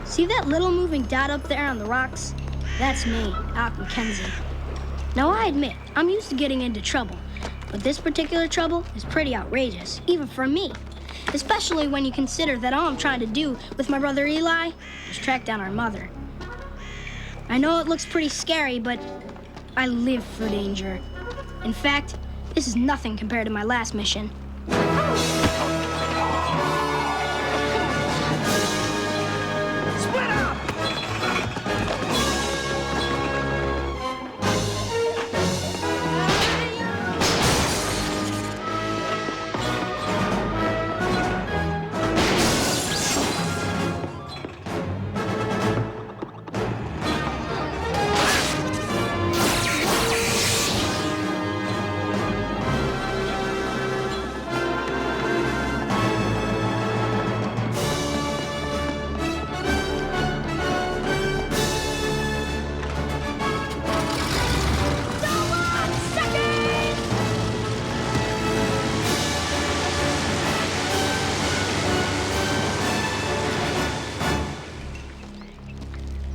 See that little moving dot up there on the rocks? That's me, Alec Mackenzie. Now I admit, I'm used to getting into trouble, but this particular trouble is pretty outrageous, even for me. Especially when you consider that all I'm trying to do with my brother Eli is track down our mother. I know it looks pretty scary, but I live for danger. In fact, this is nothing compared to my last mission.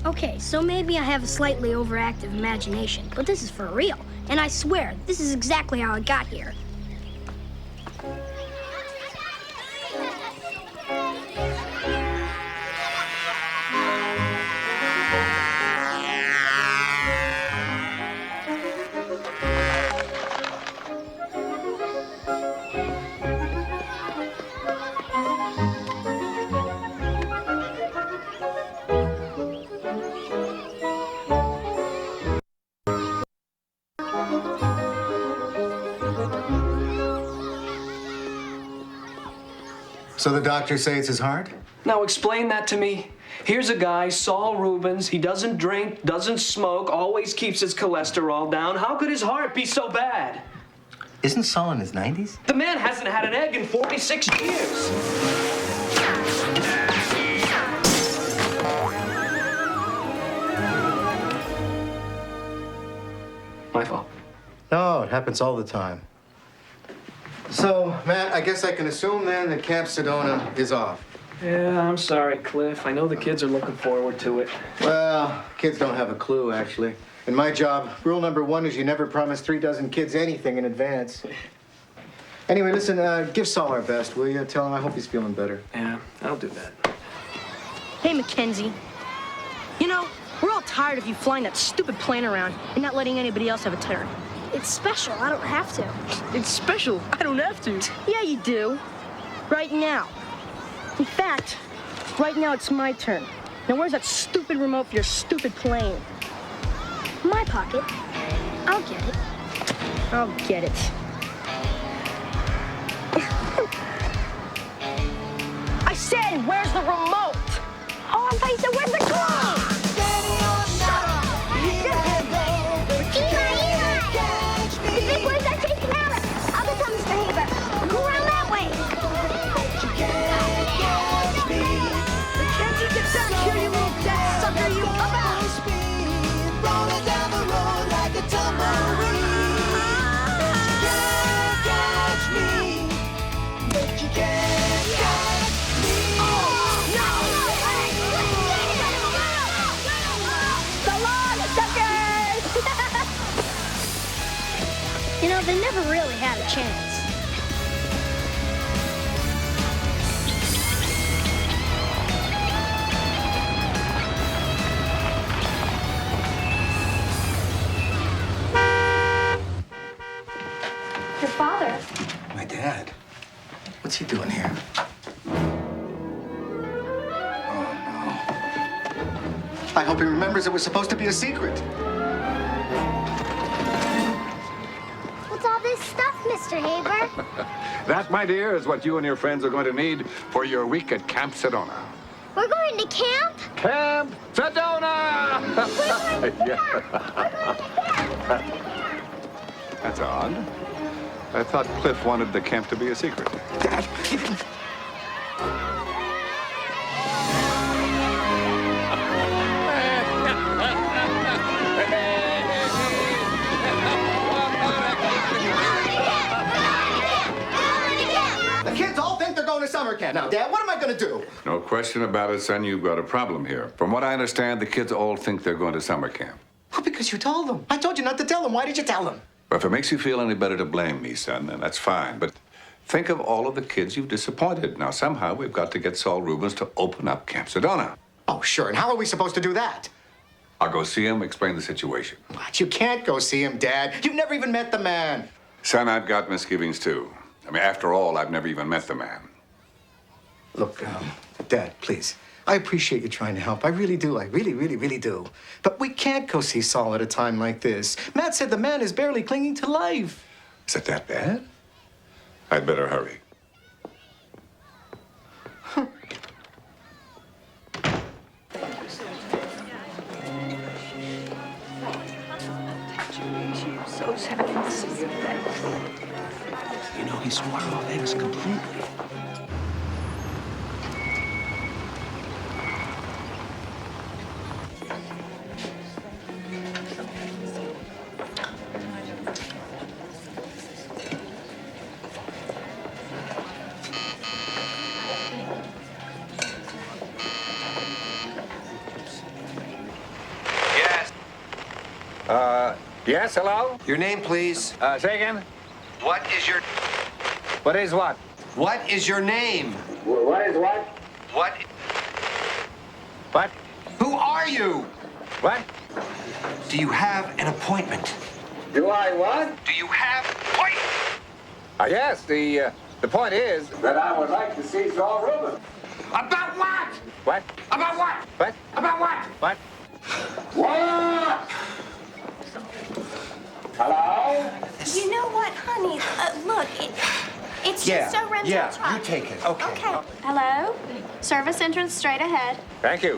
Okay, so maybe I have a slightly overactive imagination, but this is for real. And I swear, this is exactly how I got here. So the doctors say it's his heart? Now explain that to me. Here's a guy, Saul Rubens. He doesn't drink, doesn't smoke, always keeps his cholesterol down. How could his heart be so bad? Isn't Saul in his 90s? The man hasn't had an egg in 46 years. My fault. No, it happens all the time. So, Matt, I guess I can assume then that Camp Sedona is off. Yeah, I'm sorry, Cliff. I know the kids are looking forward to it. Well, kids don't have a clue, actually. In my job, rule number 1 is you never promise 36 kids anything in advance. Anyway, listen, give Saul our best, will you? Tell him I hope he's feeling better. Yeah, I'll do that. Hey, Mackenzie. You know, we're all tired of you flying that stupid plane around and not letting anybody else have a turn. It's special, I don't have to. It's special. I don't have to. Yeah, you do. Right now. In fact, right now it's my turn. Now where's that stupid remote for your stupid plane? My pocket. I'll get it. I'll get it. I said, where's the remote? Oh, I thought you said, where's the glove? You know, they never really had a chance. Your father. My dad? What's he doing here? Oh, no. I hope he remembers it was supposed to be a secret. What's all this stuff, Mr. Haber? That, my dear, is what you and your friends are going to need for your week at Camp Sedona. We're going to camp? Camp Sedona! That's odd. I thought Cliff wanted the camp to be a secret. Dad, the kids all think summer camp. Now, Dad, what am I going to do? No question about it, son. You've got a problem here. From what I understand, the kids all think they're going to summer camp. Well, because you told them. I told you not to tell them. Why did you tell them? If it makes you feel any better to blame me, son, then that's fine. But think of all of the kids you've disappointed. Now, somehow, we've got to get Saul Rubens to open up Camp Sedona. Oh, sure. And how are we supposed to do that? I'll go see him, explain the situation. What? You can't go see him, Dad. You've never even met the man. Son, I've got misgivings, too. I mean, after all, I've never even met the man. Look, Dad, please. I appreciate you trying to help. I really do. I really, really, really do. But we can't go see Saul at a time like this. Matt said the man is barely clinging to life. Is it that bad? I'd better hurry. So sad to see you today. You know, he swore off eggs completely. Yes, hello? Your name, please. Say again? What is your... What is what? What is your name? What is what? What... What? Who are you? What? Do you have an appointment? Do I what? Do you have an appointment? Yes, the point is that I would like to see Saul Rubens. About what? What? About what? What? About what? What? What? Hello? You know what, honey? Look, it's just a rental truck. You take it. Okay. Okay. Hello? Service entrance straight ahead. Thank you.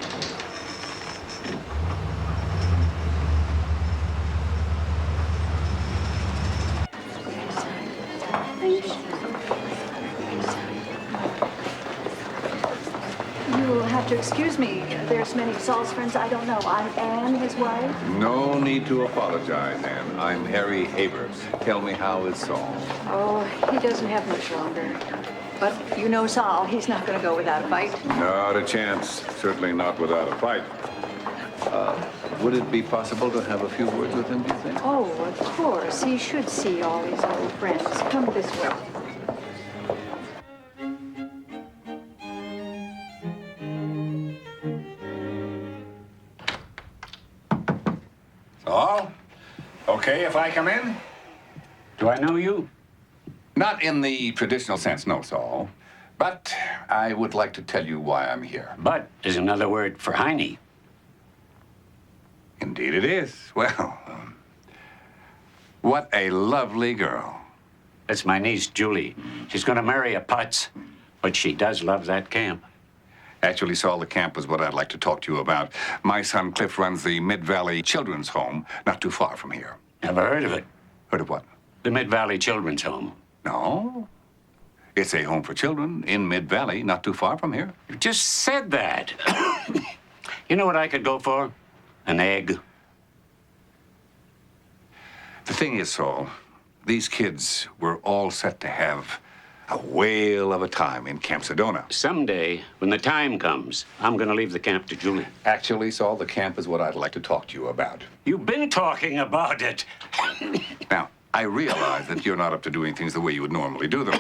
You'll have to excuse me. There's many of Saul's friends I don't know. I'm Anne, his wife. No need to apologize, Ann. I'm Harry Havers. Tell me, how is Saul? Oh, he doesn't have much longer. But you know Saul, he's not going to go without a fight. Not a chance. Certainly not without a fight. Would it be possible to have a few words with him, do you think? Oh, of course. He should see all his old friends. Come this way. Saul? Okay if I come in? Do I know you? Not in the traditional sense, no, Saul. But I would like to tell you why I'm here. But is another word for Heine. Indeed it is. Well, what a lovely girl. That's my niece, Julie. She's going to marry a putz, but she does love that camp. Actually, Saul, the camp is what I'd like to talk to you about. My son Cliff runs the Mid-Valley Children's Home, not too far from here. Never heard of it. Heard of what? The Mid-Valley Children's Home. No. It's a home for children in Mid-Valley, not too far from here. You just said that. You know what I could go for? An egg. The thing is, Saul, these kids were all set to have a whale of a time in Camp Sedona. Someday, when the time comes, I'm going to leave the camp to Julie. Actually, Saul, the camp is what I'd like to talk to you about. You've been talking about it. Now, I realize that you're not up to doing things the way you would normally do them.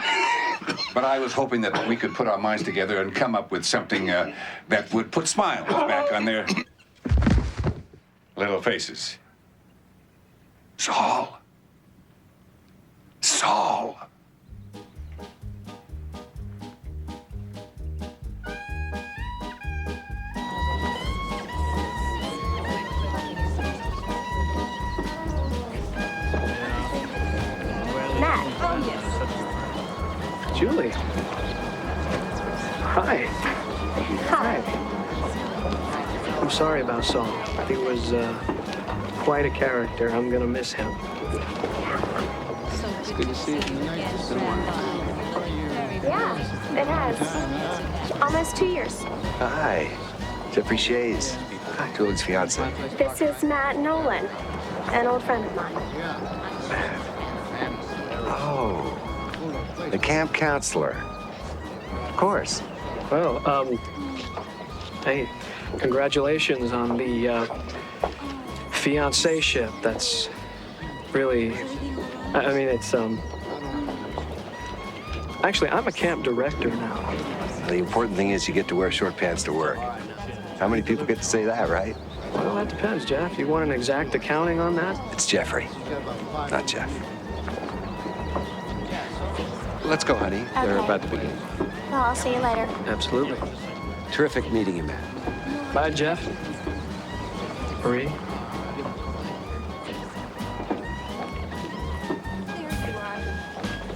But I was hoping that we could put our minds together and come up with something that would put smiles back on their little faces. Saul. Saul. Matt. Oh, yes. Julie. Hi. Hi. I'm sorry about Saul. He was quite a character. I'm gonna miss him. It's good to see you. It's been a while. Yeah, it has. Almost 2 years. Hi. Jeffrey Shays. Hi, Julie's fiance. This is Matt Nolan, an old friend of mine. Oh, the camp counselor. Of course. Well, hey, congratulations on the fiancé-ship. That's really, I mean, it's, actually, I'm a camp director now. The important thing is you get to wear short pants to work. How many people get to say that, right? Well, that depends, Jeff. You want an exact accounting on that? It's Jeffrey, not Jeff. Let's go, honey. They're Okay. about to begin. Well, I'll see you later. Absolutely. Terrific meeting you, man. Bye, Jeff. Marie.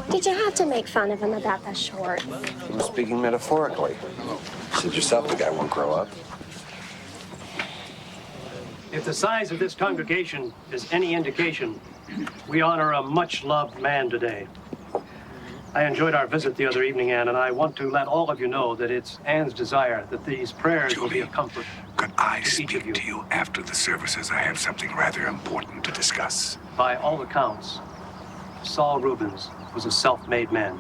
Did you have to make fun of him about the shorts? I'm speaking metaphorically. You said yourself the guy won't grow up. If the size of this congregation is any indication, we honor a much-loved man today. I enjoyed our visit the other evening, Ann, and I want to let all of you know that it's Ann's desire that these prayers will be a comfort. Could I to each of speak you. to you after the services? I have something rather important to discuss. By all accounts, Saul Rubens was a self-made man,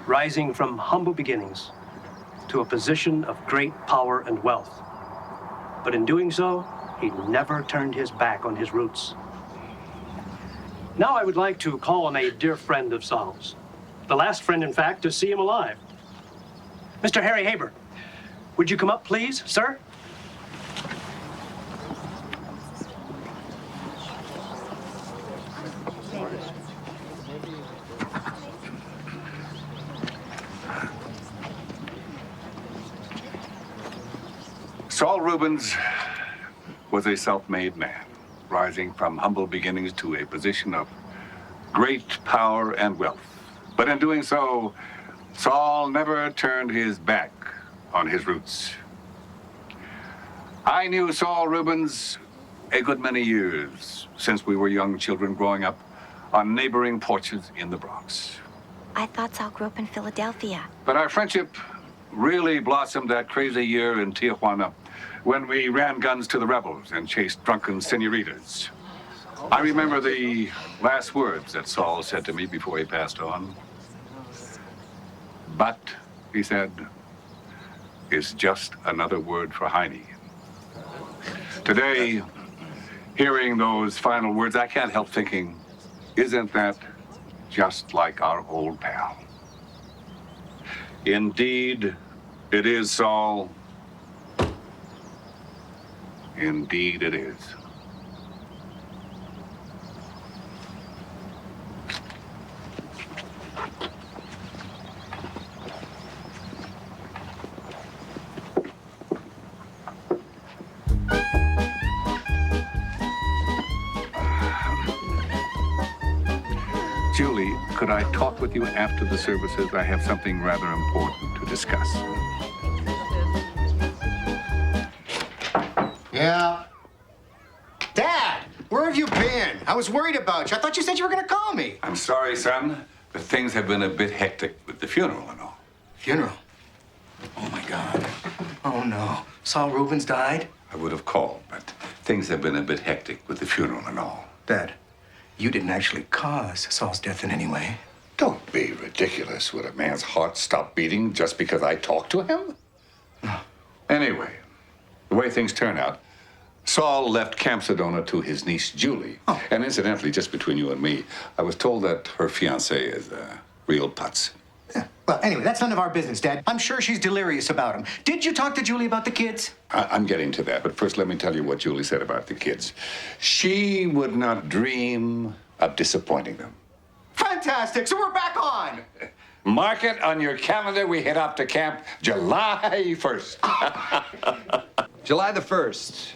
rising from humble beginnings to a position of great power and wealth. But in doing so, he never turned his back on his roots. Now I would like to call on a dear friend of Saul's. The last friend, in fact, to see him alive. Mr. Harry Haber, would you come up, please, sir? Saul Rubens was a self-made man, rising from humble beginnings to a position of great power and wealth. But in doing so, Saul never turned his back on his roots. I knew Saul Rubens a good many years since we were young children growing up on neighboring porches in the Bronx. I thought Sal grew up in Philadelphia. But our friendship really blossomed that crazy year in Tijuana when we ran guns to the rebels and chased drunken senoritas. I remember the last words that Saul said to me before he passed on. But, he said, is just another word for Heine. Today, hearing those final words, I can't help thinking, isn't that just like our old pal? Indeed, it is, Saul. Indeed, it is. Julie, could I talk with you after the services? I have something rather important to discuss. Yeah. Dad, where have you been? I was worried about you. I thought you said you were going to call me. I'm sorry, son, but things have been a bit hectic with the funeral and all. Funeral? Oh, my God. Oh, no. Saul Rubens died? I would have called, but things have been a bit hectic with the funeral and all. Dad, you didn't actually cause Saul's death in any way. Don't be ridiculous. Would a man's heart stop beating just because I talked to him? No. Anyway, the way things turn out, Saul left Camp Sedona to his niece, Julie. Oh. And incidentally, just between you and me, I was told that her fiancé is a real putz. Yeah. Well, anyway, that's none of our business, Dad. I'm sure she's delirious about him. Did you talk to Julie about the kids? I'm getting to that, but first let me tell you what Julie said about the kids. She would not dream of disappointing them. Fantastic. So we're back on. Mark it on your calendar. We head off to camp July 1st. July the 1st.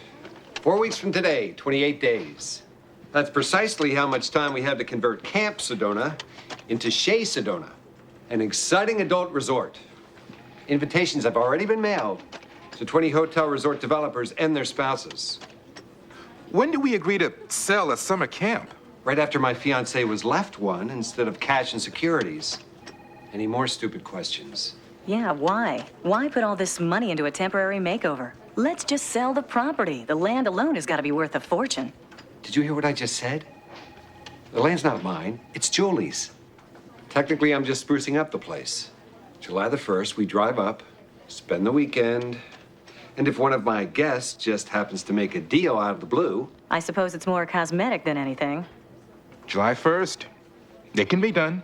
4 weeks from today, 28 days. That's precisely how much time we have to convert Camp Sedona into Shea Sedona, an exciting adult resort. Invitations have already been mailed to 20 hotel resort developers and their spouses. When did we agree to sell a summer camp? Right after my fiancée was left one instead of cash and securities. Any more stupid questions? Yeah, why? Why put all this money into a temporary makeover? Let's just sell the property. The land alone has got to be worth a fortune. Did you hear what I just said? The land's not mine. It's Julie's. Technically, I'm just sprucing up the place. July the 1st, we drive up, spend the weekend, and if one of my guests just happens to make a deal out of the blue... I suppose it's more cosmetic than anything. July 1st. It can be done.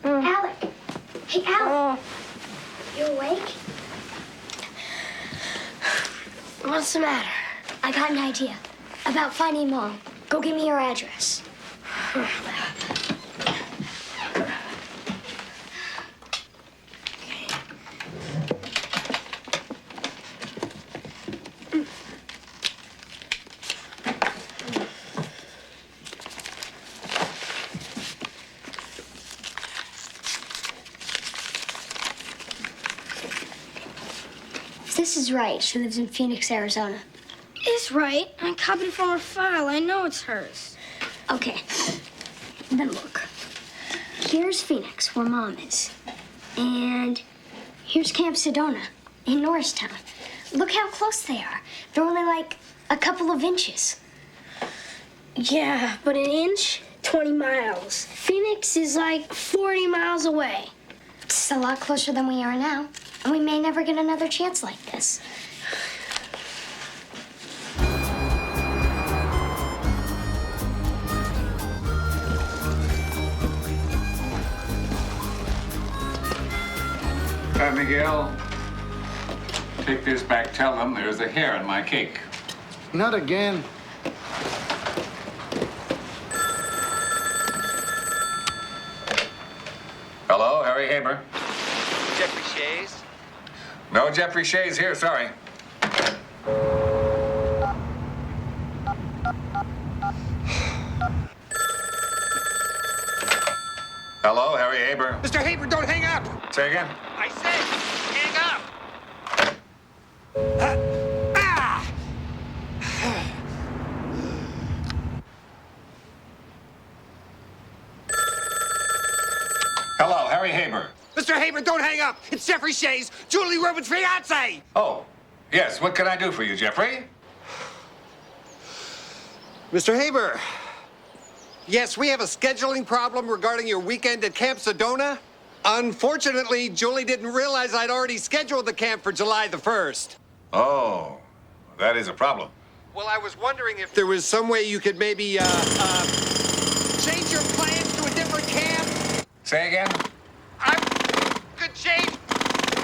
Alec. Hey, Alec. You awake? What's the matter? I got an idea about finding Mom. Go give me your address. If this is right, she lives in Phoenix, Arizona. It's right. I copied it from her file. I know it's hers. Okay. Then look. Here's Phoenix, where Mom is. And here's Camp Sedona in Norristown. Look how close they are. They're only like a couple of inches. Yeah, but an inch, 20 miles. Phoenix is like 40 miles away. It's a lot closer than we are now. And we may never get another chance like this. Miguel, take this back. Tell them there's a hair in my cake. Not again. Hello, Harry Haber. Jeffrey Shays? No Jeffrey Shays here, sorry. Hello, Harry Haber. Mr. Haber, don't hang up! Say again? I said, hang up! Hello, Harry Haber. Mr. Haber, don't hang up! It's Jeffrey Shays, Julie Rubin's fiancé! Oh, yes, what can I do for you, Jeffrey? Mr. Haber, yes, we have a scheduling problem regarding your weekend at Camp Sedona. Unfortunately, Julie didn't realize I'd already scheduled the camp for July the 1st. Oh, that is a problem. Well, I was wondering if there was some way you could maybe, change your plans to a different camp. Say again? I could change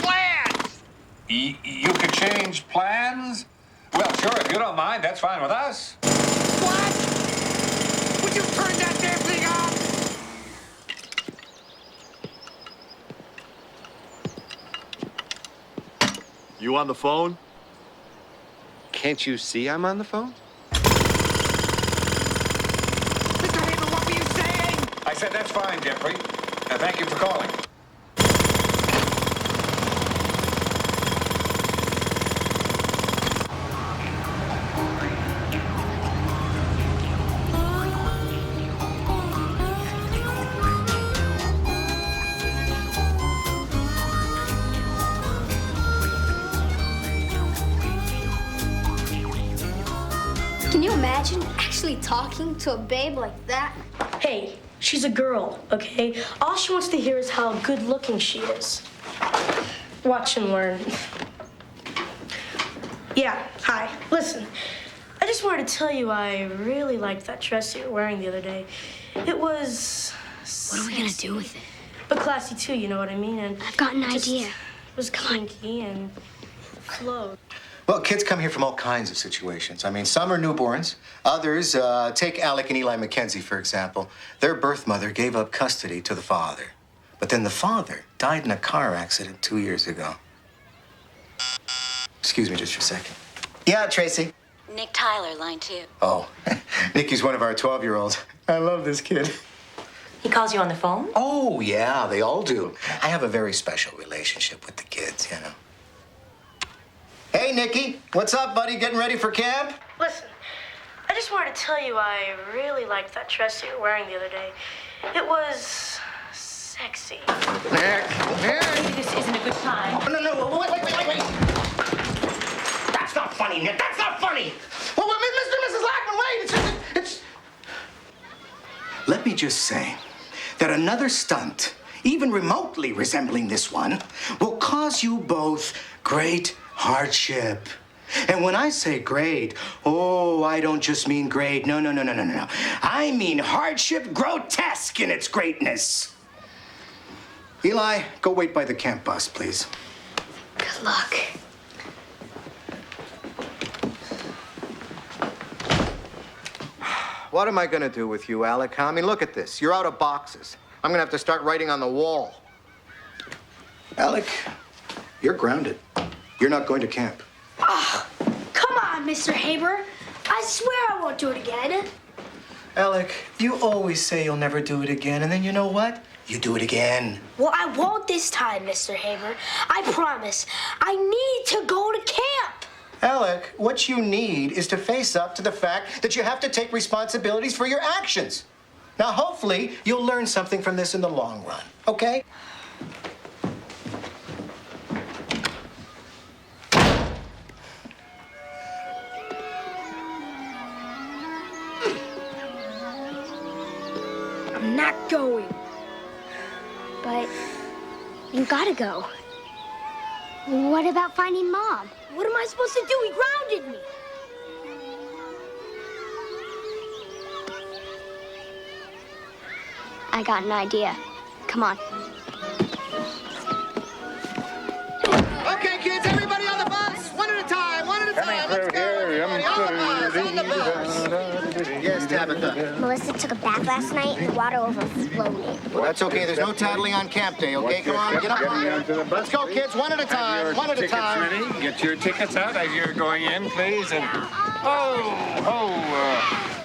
plans. You could change plans? Well, sure, if you don't mind, that's fine with us. What? Would you turn that damn thing off? You on the phone? Can't you see I'm on the phone? Mr. Haber, what were you saying? I said that's fine, Jeffrey. Thank you for calling. Can you imagine actually talking to a babe like that? Hey, she's a girl, okay? All she wants to hear is how good looking she is. Watch and learn. Yeah, hi. Listen, I just wanted to tell you I really liked that dress you were wearing the other day. It was... What are we gonna do with it? But classy too, you know what I mean? And I've got an just idea. was kinky and flowed. Well, kids come here from all kinds of situations. I mean, some are newborns. Others, take Alec and Eli McKenzie, for example. Their birth mother gave up custody to the father. But then the father died in a car accident 2 years ago. Excuse me just for a second. Yeah, Tracy. Nick Tyler, line 2. Oh, Nikki's one of our 12-year-olds. I love this kid. He calls you on the phone? Oh, yeah, they all do. I have a very special relationship with the kids, you know. Nicky. What's up, buddy? Getting ready for camp? Listen, I just wanted to tell you I really liked that dress you were wearing the other day. It was sexy. Maybe this isn't a good time. No, wait. That's not funny, Nick. That's not funny. Well, Mr. and Mrs. Lackman, wait. It's... Let me just say that another stunt, even remotely resembling this one, will cause you both great hardship. And when I say great, I don't just mean great. No. I mean hardship grotesque in its greatness. Eli, go wait by the camp bus, please. Good luck. What am I gonna do with you, Alec? I mean, look at this. You're out of boxes. I'm gonna have to start writing on the wall. Alec, you're grounded. You're not going to camp. Come on, Mr. Haber. I swear I won't do it again. Alec, you always say you'll never do it again, and then you know what? You do it again. Well, I won't this time, Mr. Haber. I promise. I need to go to camp. Alec, what you need is to face up to the fact that you have to take responsibilities for your actions. Now, hopefully, you'll learn something from this in the long run, okay? I'm not going. But you gotta go. What about finding Mom? What am I supposed to do? He grounded me. I got an idea. Come on. Okay, kids, everybody on the bus. One at a time. Let's go. Everybody on the bus. Yes, Tabitha. Melissa took a bath last night and the water overflowed. Well, that's okay. There's no tattling on camp day, okay? Come on, get up. Let's go, kids. One at a time. One at a time. Ready? Get your tickets out as you're going in, please. And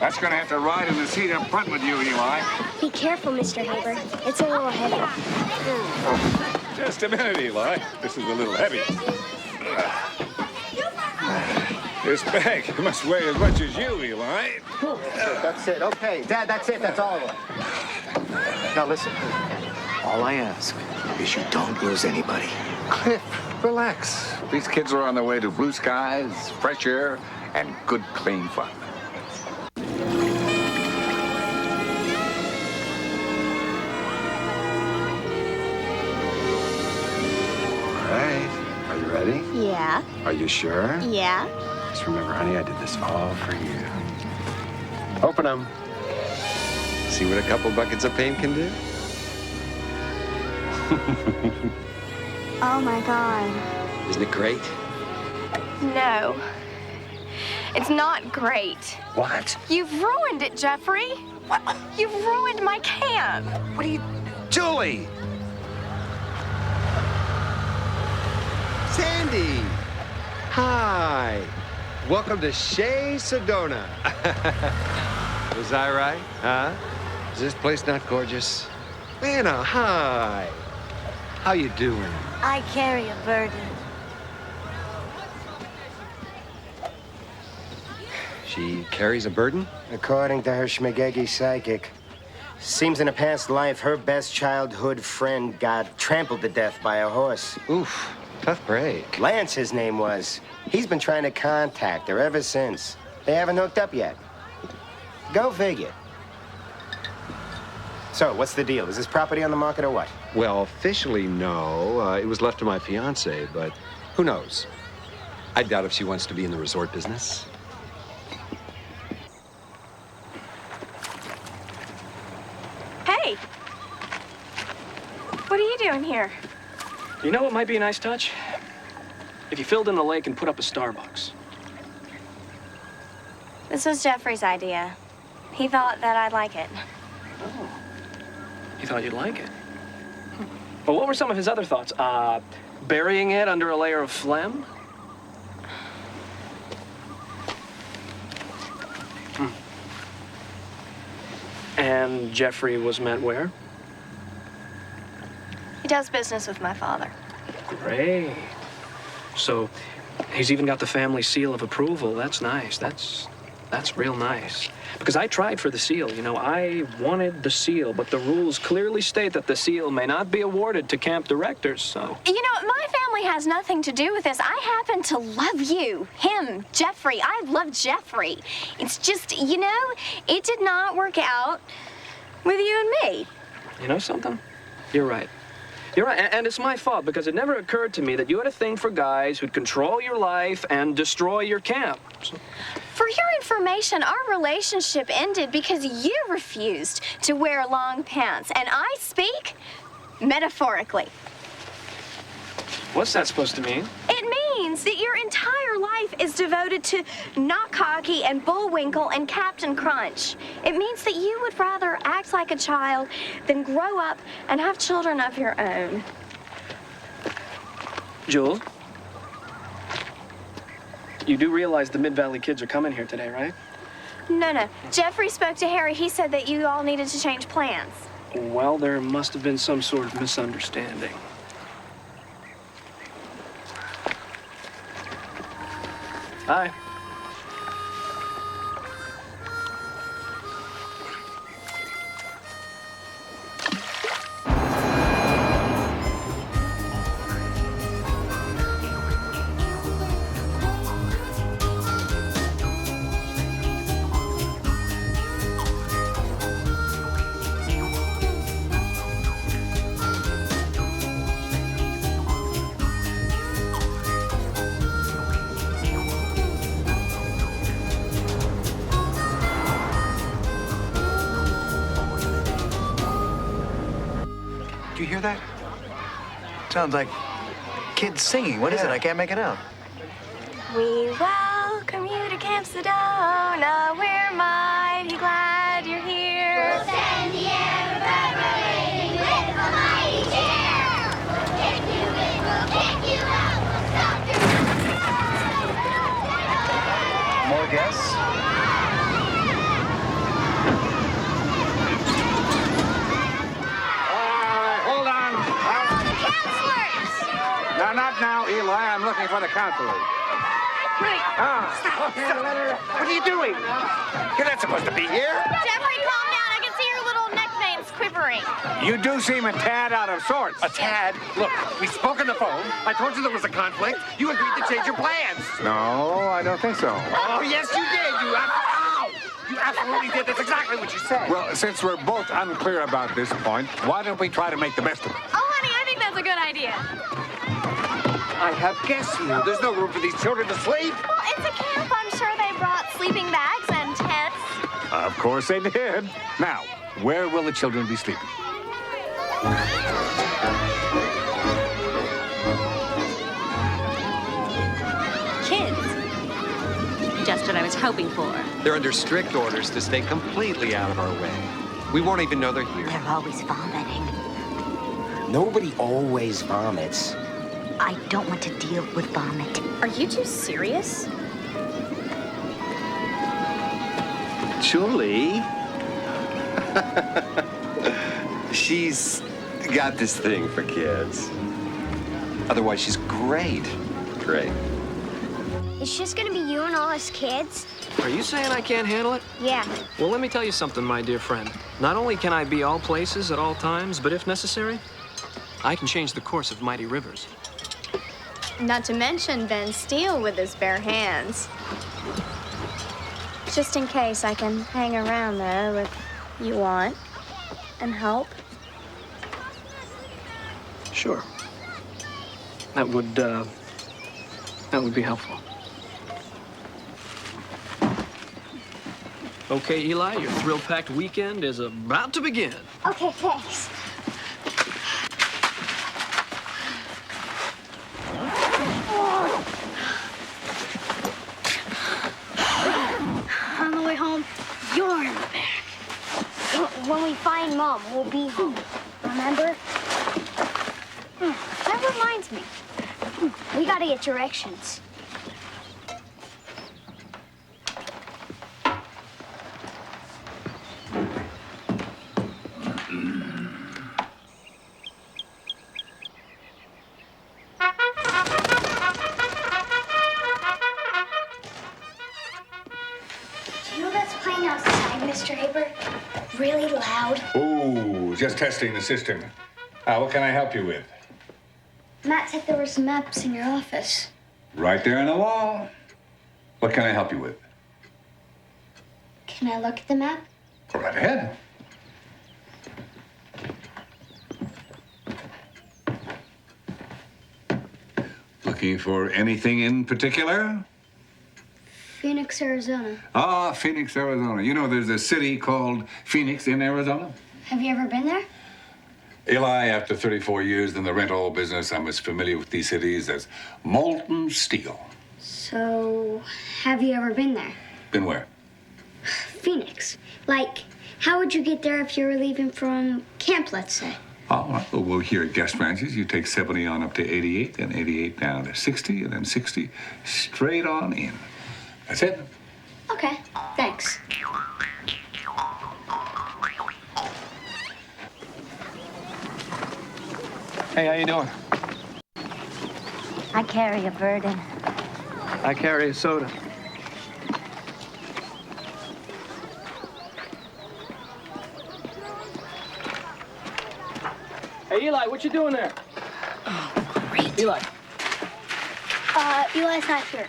that's going to have to ride in the seat up front with you, Eli. Be careful, Mr. Haber. It's a little heavy. Just a minute, Eli. This is a little heavy. This bag must weigh as much as you, Eli. That's it. Okay, Dad, that's it. That's all of it. Now, listen. All I ask is you don't lose anybody. Cliff, relax. These kids are on their way to blue skies, fresh air, and good, clean fun. All right. Are you ready? Yeah. Are you sure? Yeah. Just remember, honey, I did this all for you. Open them. See what a couple buckets of paint can do? Oh my God. Isn't it great? No. It's not great. What? You've ruined it, Jeffrey. What? You've ruined my camp. What are you... Julie! Sandy! Hi! Welcome to Shea Sedona. Was I right? Huh? Is this place not gorgeous? Lana, hi! How you doing? I carry a burden. She carries a burden? According to her schmagegi psychic. Seems in a past life, her best childhood friend got trampled to death by a horse. Oof, tough break. Lance, his name was. He's been trying to contact her ever since. They haven't hooked up yet. Go figure. So, what's the deal? Is this property on the market or what? Well, officially, no. It was left to my fiance, but who knows? I doubt if she wants to be in the resort business. Hey! What are you doing here? You know what might be a nice touch? If you filled in the lake and put up a Starbucks. This was Jeffrey's idea. He thought that I'd like it. Oh. He thought you'd like it. But what were some of his other thoughts? Burying it under a layer of phlegm? And Jeffrey was met where? He does business with my father. Great. So He's even got the family seal of approval. That's nice. That's real nice. Because I tried for the seal, you know. I wanted the seal, but the rules clearly state that the seal may not be awarded to camp directors, so... You know, my family has nothing to do with this. I happen to love you, him, Jeffrey. I love Jeffrey. It's just, you know, it did not work out with you and me. You know something? You're right. You're right, and it's my fault because it never occurred to me that you had a thing for guys who'd control your life and destroy your camp. So... For your information, our relationship ended because you refused to wear long pants, and I speak metaphorically. What's that supposed to mean? It means that your entire life is devoted to Not Cocky and Bullwinkle and Captain Crunch. It means that you would rather act like a child than grow up and have children of your own. Jewel, you do realize the Mid-Valley kids are coming here today, right? No. Jeffrey spoke to Harry. He said that you all needed to change plans. Well, there must have been some sort of misunderstanding. Hi. Do you hear that? Sounds like kids singing. What is it? I can't make it out. We welcome you to Camp Sedona. We're mighty glad you're here. We'll send the air reverberating with a mighty cheer. We'll kick you in, we'll kick you out, we'll stop your... More guests? Hold on. No, not now, Eli. I'm looking for the counselors. Stop. What are you doing? You're not supposed to be here. Jeffrey, calm down. I can see your little neck veins quivering. You do seem a tad out of sorts. A tad? Look, we spoke on the phone. I told you there was a conflict. You agreed to change your plans. No, I don't think so. Oh, yes, you did. You absolutely did. That's exactly what you said. Well, since we're both unclear about this point, why don't we try to make the best of it? Oh, honey, I think that's a good idea. I have guests here. There's no room for these children to sleep. Well, it's a camp. I'm sure they brought sleeping bags and tents. Of course they did. Now, where will the children be sleeping? Kids. Just what I was hoping for. They're under strict orders to stay completely out of our way. We won't even know they're here. They're always vomiting. Nobody always vomits. I don't want to deal with vomit. Are you two serious? Julie. She's got this thing for kids. Otherwise, she's great. Great. It's just gonna be you and all us kids? Are you saying I can't handle it? Yeah. Well, let me tell you something, my dear friend. Not only can I be all places at all times, but if necessary, I can change the course of mighty rivers. Not to mention Ben Steele with his bare hands. Just in case, I can hang around, though, if you want, and help. Sure. That would be helpful. Okay, Eli, your thrill-packed weekend is about to begin. Okay, thanks. On the way home, you're in the back. When we find Mom, we'll be home. Remember? That reminds me. We gotta get directions. really loud. Ooh, just testing the system. What can I help you with? Matt said there were some maps in your office. Right there on the wall. What can I help you with? Can I look at the map? Go right ahead. Looking for anything in particular? Phoenix, Arizona. Ah, Phoenix, Arizona. You know, there's a city called Phoenix in Arizona? Have you ever been there? Eli, after 34 years in the rental business, I'm as familiar with these cities as molten steel. So, have you ever been there? Been where? Phoenix. Like, how would you get there if you were leaving from camp, let's say? All right. Well, here at guest ranches, you take 70 on up to 88, then 88 down to 60, and then 60 straight on in. That's it. Okay, thanks. Hey, how you doing? I carry a burden. I carry a soda. Hey, Eli, what you doing there? Oh, great. Eli. Eli's not here.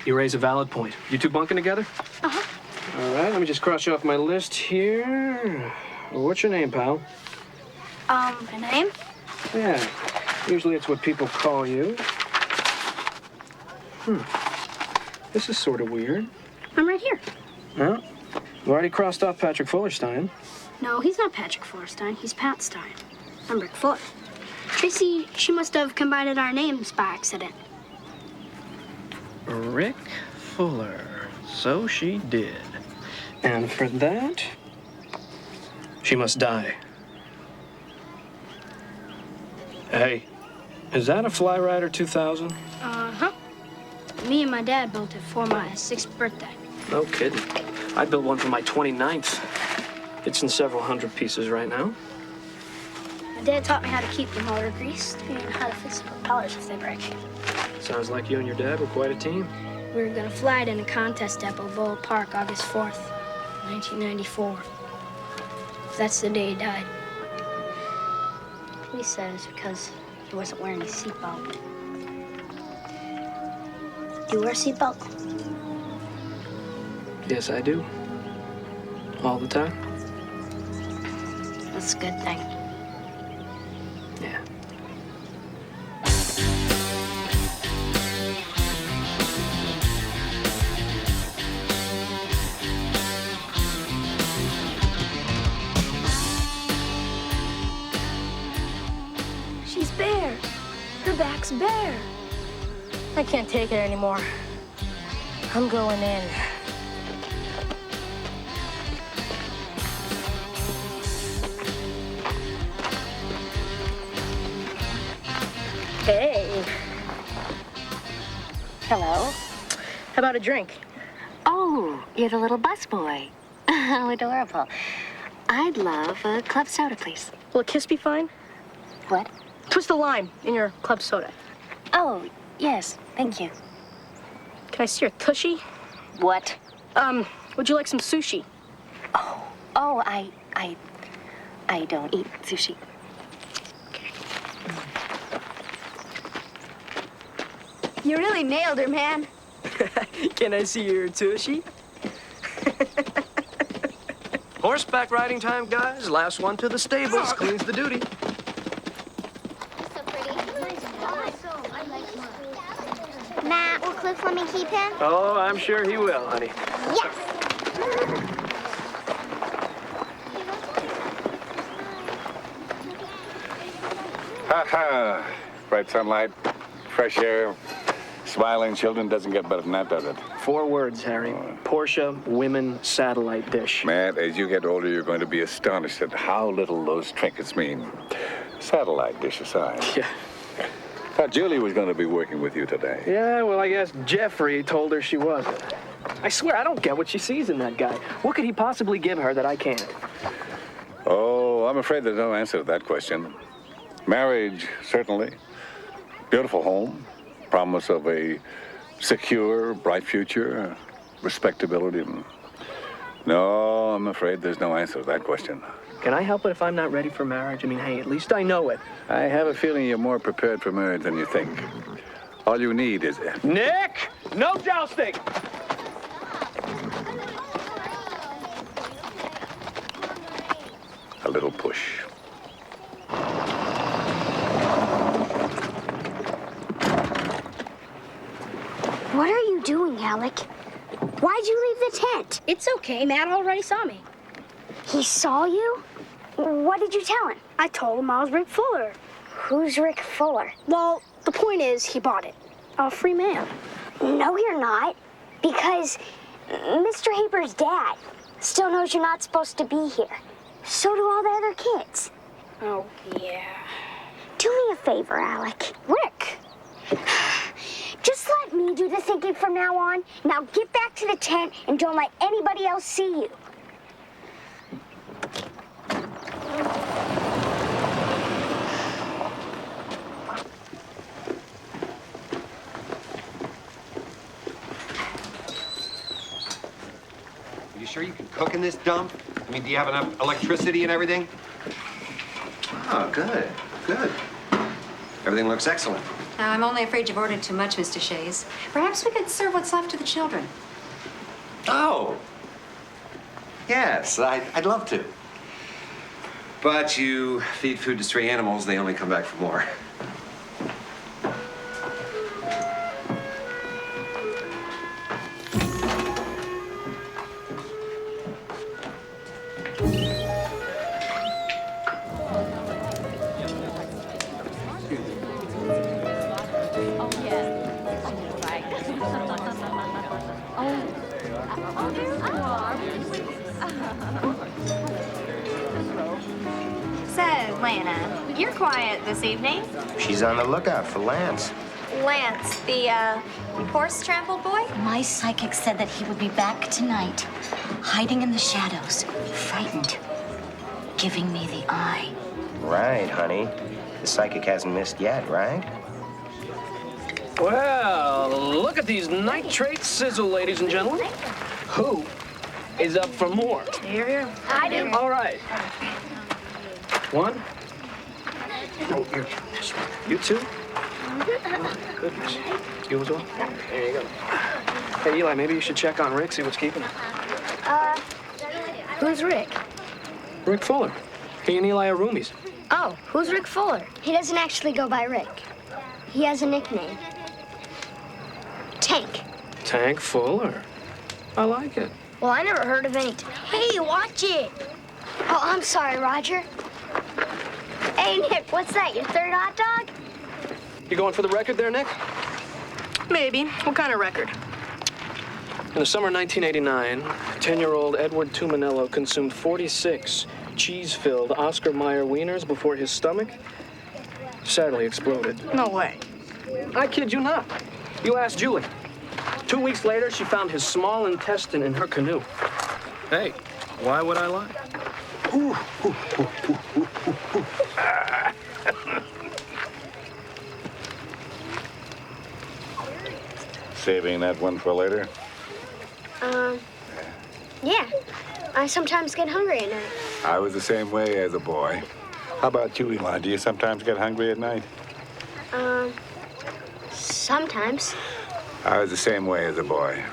You raise a valid point. You two bunking together? Uh-huh. All right, let me just cross you off my list here. What's your name, pal? My name? Yeah, usually it's what people call you. This is sort of weird. I'm right here. Well, you already crossed off Patrick Fullerstein. No, he's not Patrick Fullerstein. He's Pat Stein. I'm Rick Fuller. Tracy, she must have combined our names by accident. Rick Fuller. So she did. And for that, she must die. Hey, is that a Fly Rider 2000? Uh-huh. Me and my dad built it for my 6th birthday. No kidding. I built one for my 29th. It's in several hundred pieces right now. My dad taught me how to keep the motor greased and how to fix the propellers if they break. Sounds like you and your dad were quite a team. We were gonna fly it in a contest at Balboa Park August 4th, 1994. That's the day he died. Police said it's because he wasn't wearing his seatbelt. Do you wear a seatbelt? Yes, I do. All the time. That's a good thing. Yeah. She's bare. Her back's bare. I can't take it anymore. I'm going in. Hey. Hello. How about a drink? Oh, you're the little busboy. How adorable. I'd love a club soda, please. Will a kiss be fine? What? Twist the lime in your club soda. Oh, yes, thank you. Can I see your tushy? What? Would you like some sushi? Oh, I don't eat sushi. You really nailed her, man. Can I see your tushy? Horseback riding time, guys. Last one to the stables. Cleans the duty. Matt, will Cliff let me keep him? Oh, I'm sure he will, honey. Yes. Ha ha. Bright sunlight, fresh air, smiling children doesn't get better than that, does it? 4 words, Harry. Porsche Women Satellite Dish. Matt, as you get older, you're going to be astonished at how little those trinkets mean. Satellite dish aside. Yeah. Thought Julie was going to be working with you today. Yeah, well, I guess Jeffrey told her she wasn't. I swear, I don't get what she sees in that guy. What could he possibly give her that I can't? Oh, I'm afraid there's no answer to that question. Marriage, certainly. Beautiful home. Promise of a secure, bright future. Respectability. No, I'm afraid there's no answer to that question. Can I help it if I'm not ready for marriage? I mean, hey, at least I know it. I have a feeling you're more prepared for marriage than you think. All you need is... Nick! No jousting! a little push. What are you doing, Alec? Why'd you leave the tent? It's okay. Matt already saw me. He saw you? What did you tell him? I told him I was Rick Fuller. Who's Rick Fuller? Well, the point is, he bought it. I'm a free man. No, you're not. Because Mr. Haber's dad still knows you're not supposed to be here. So do all the other kids. Oh, yeah. Do me a favor, Alec. Rick! Just let me do the thinking from now on. Now get back to the tent and don't let anybody else see you. Are you sure you can cook in this dump? I mean, do you have enough electricity and everything? Oh, good, good. Everything looks excellent. I'm only afraid you've ordered too much, Mr. Shays. Perhaps we could serve what's left to the children. Oh! Yes, I'd love to. But you feed food to stray animals, they only come back for more. So, Lana, you're quiet this evening. She's on the lookout for Lance. Lance, the horse-trampled boy? My psychic said that he would be back tonight, hiding in the shadows, frightened, giving me the eye. Right, honey. The psychic hasn't missed yet, right? Well, look at these nitrate sizzle, ladies and gentlemen. Who is up for more? Here. I do. All right. One. Oh, here. You two? Oh, goodness. You as well? There you go. Hey, Eli, maybe you should check on Rick, see what's keeping him. Who's Rick? Rick Fuller. He and Eli are roomies. Oh, who's Rick Fuller? He doesn't actually go by Rick. He has a nickname. Tank. Tank Fuller. I like it. Well, I never heard of any... Hey, watch it! Oh, I'm sorry, Roger. Hey, Nick, what's that, your third hot dog? You going for the record there, Nick? Maybe. What kind of record? In the summer of 1989, 10-year-old Edward Tumanello consumed 46 cheese-filled Oscar Mayer wieners before his stomach sadly exploded. No way. I kid you not. You ask Julie. 2 weeks later, she found his small intestine in her canoe. Hey, why would I lie? Saving that one for later? Yeah. I sometimes get hungry at night. I was the same way as a boy. How about you, Eli? Do you sometimes get hungry at night? Sometimes. I was the same way as a boy.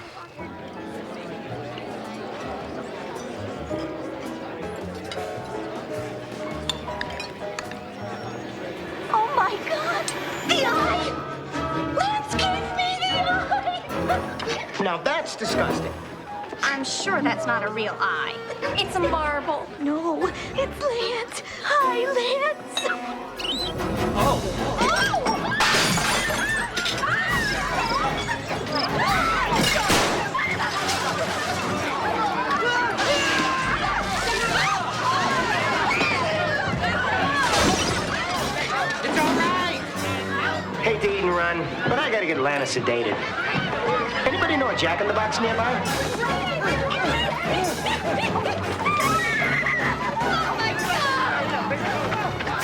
Oh, my God! The eye! Lance gave me the eye! Now that's disgusting. I'm sure that's not a real eye. It's a marble. No, it's Lance. Hi, Lance. It's all right. Hate to eat and run, but I gotta get Lana sedated. Anybody know a Jack-in-the-Box nearby?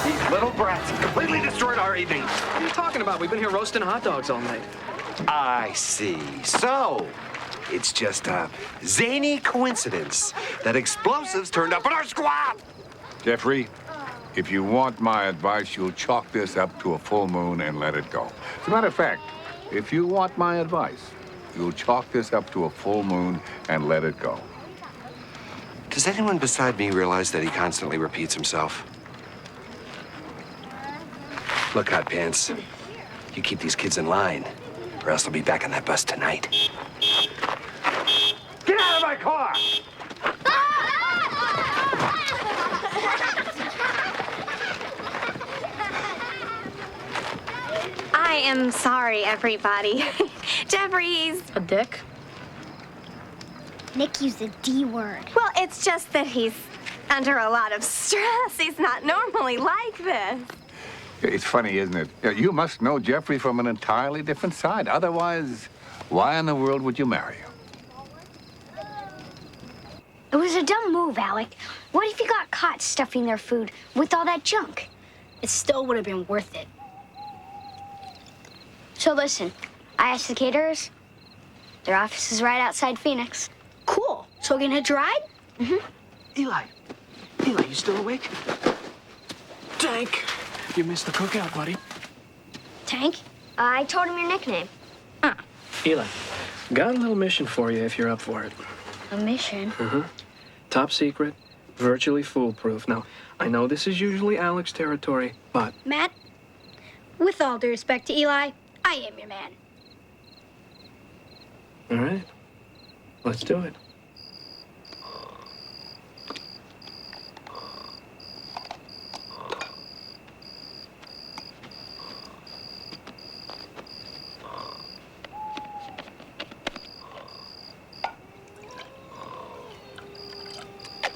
These little brats completely destroyed our evening. What are you talking about? We've been here roasting hot dogs all night. I see. So, It's just a zany coincidence that explosives turned up in our squad. Jeffrey, if you want my advice, you'll chalk this up to a full moon and let it go. As a matter of fact, if you want my advice, you'll chalk this up to a full moon and let it go. Does anyone beside me realize that he constantly repeats himself? Look, Hot Pants, you keep these kids in line, or else they'll be back on that bus tonight. Get out of my car! I am sorry, everybody. Jeffrey's a dick. Nick used the D word. Well, it's just that he's under a lot of stress. He's not normally like this. It's funny, isn't it? You must know Jeffrey from an entirely different side. Otherwise, why in the world would you marry him? It was a dumb move, Alec. What if you got caught stuffing their food with all that junk? It still would have been worth it. So listen, I asked the caterers. Their office is right outside Phoenix. Cool. So we can hitch a ride? Mm-hmm. Eli, you still awake? Tank, you missed the cookout, buddy. Tank? I told him your nickname. Eli, got a little mission for you if you're up for it. A mission? Top secret, virtually foolproof. Now, I know this is usually Alec's territory, but... Matt, with all due respect to Eli, I am your man. All right, let's do it.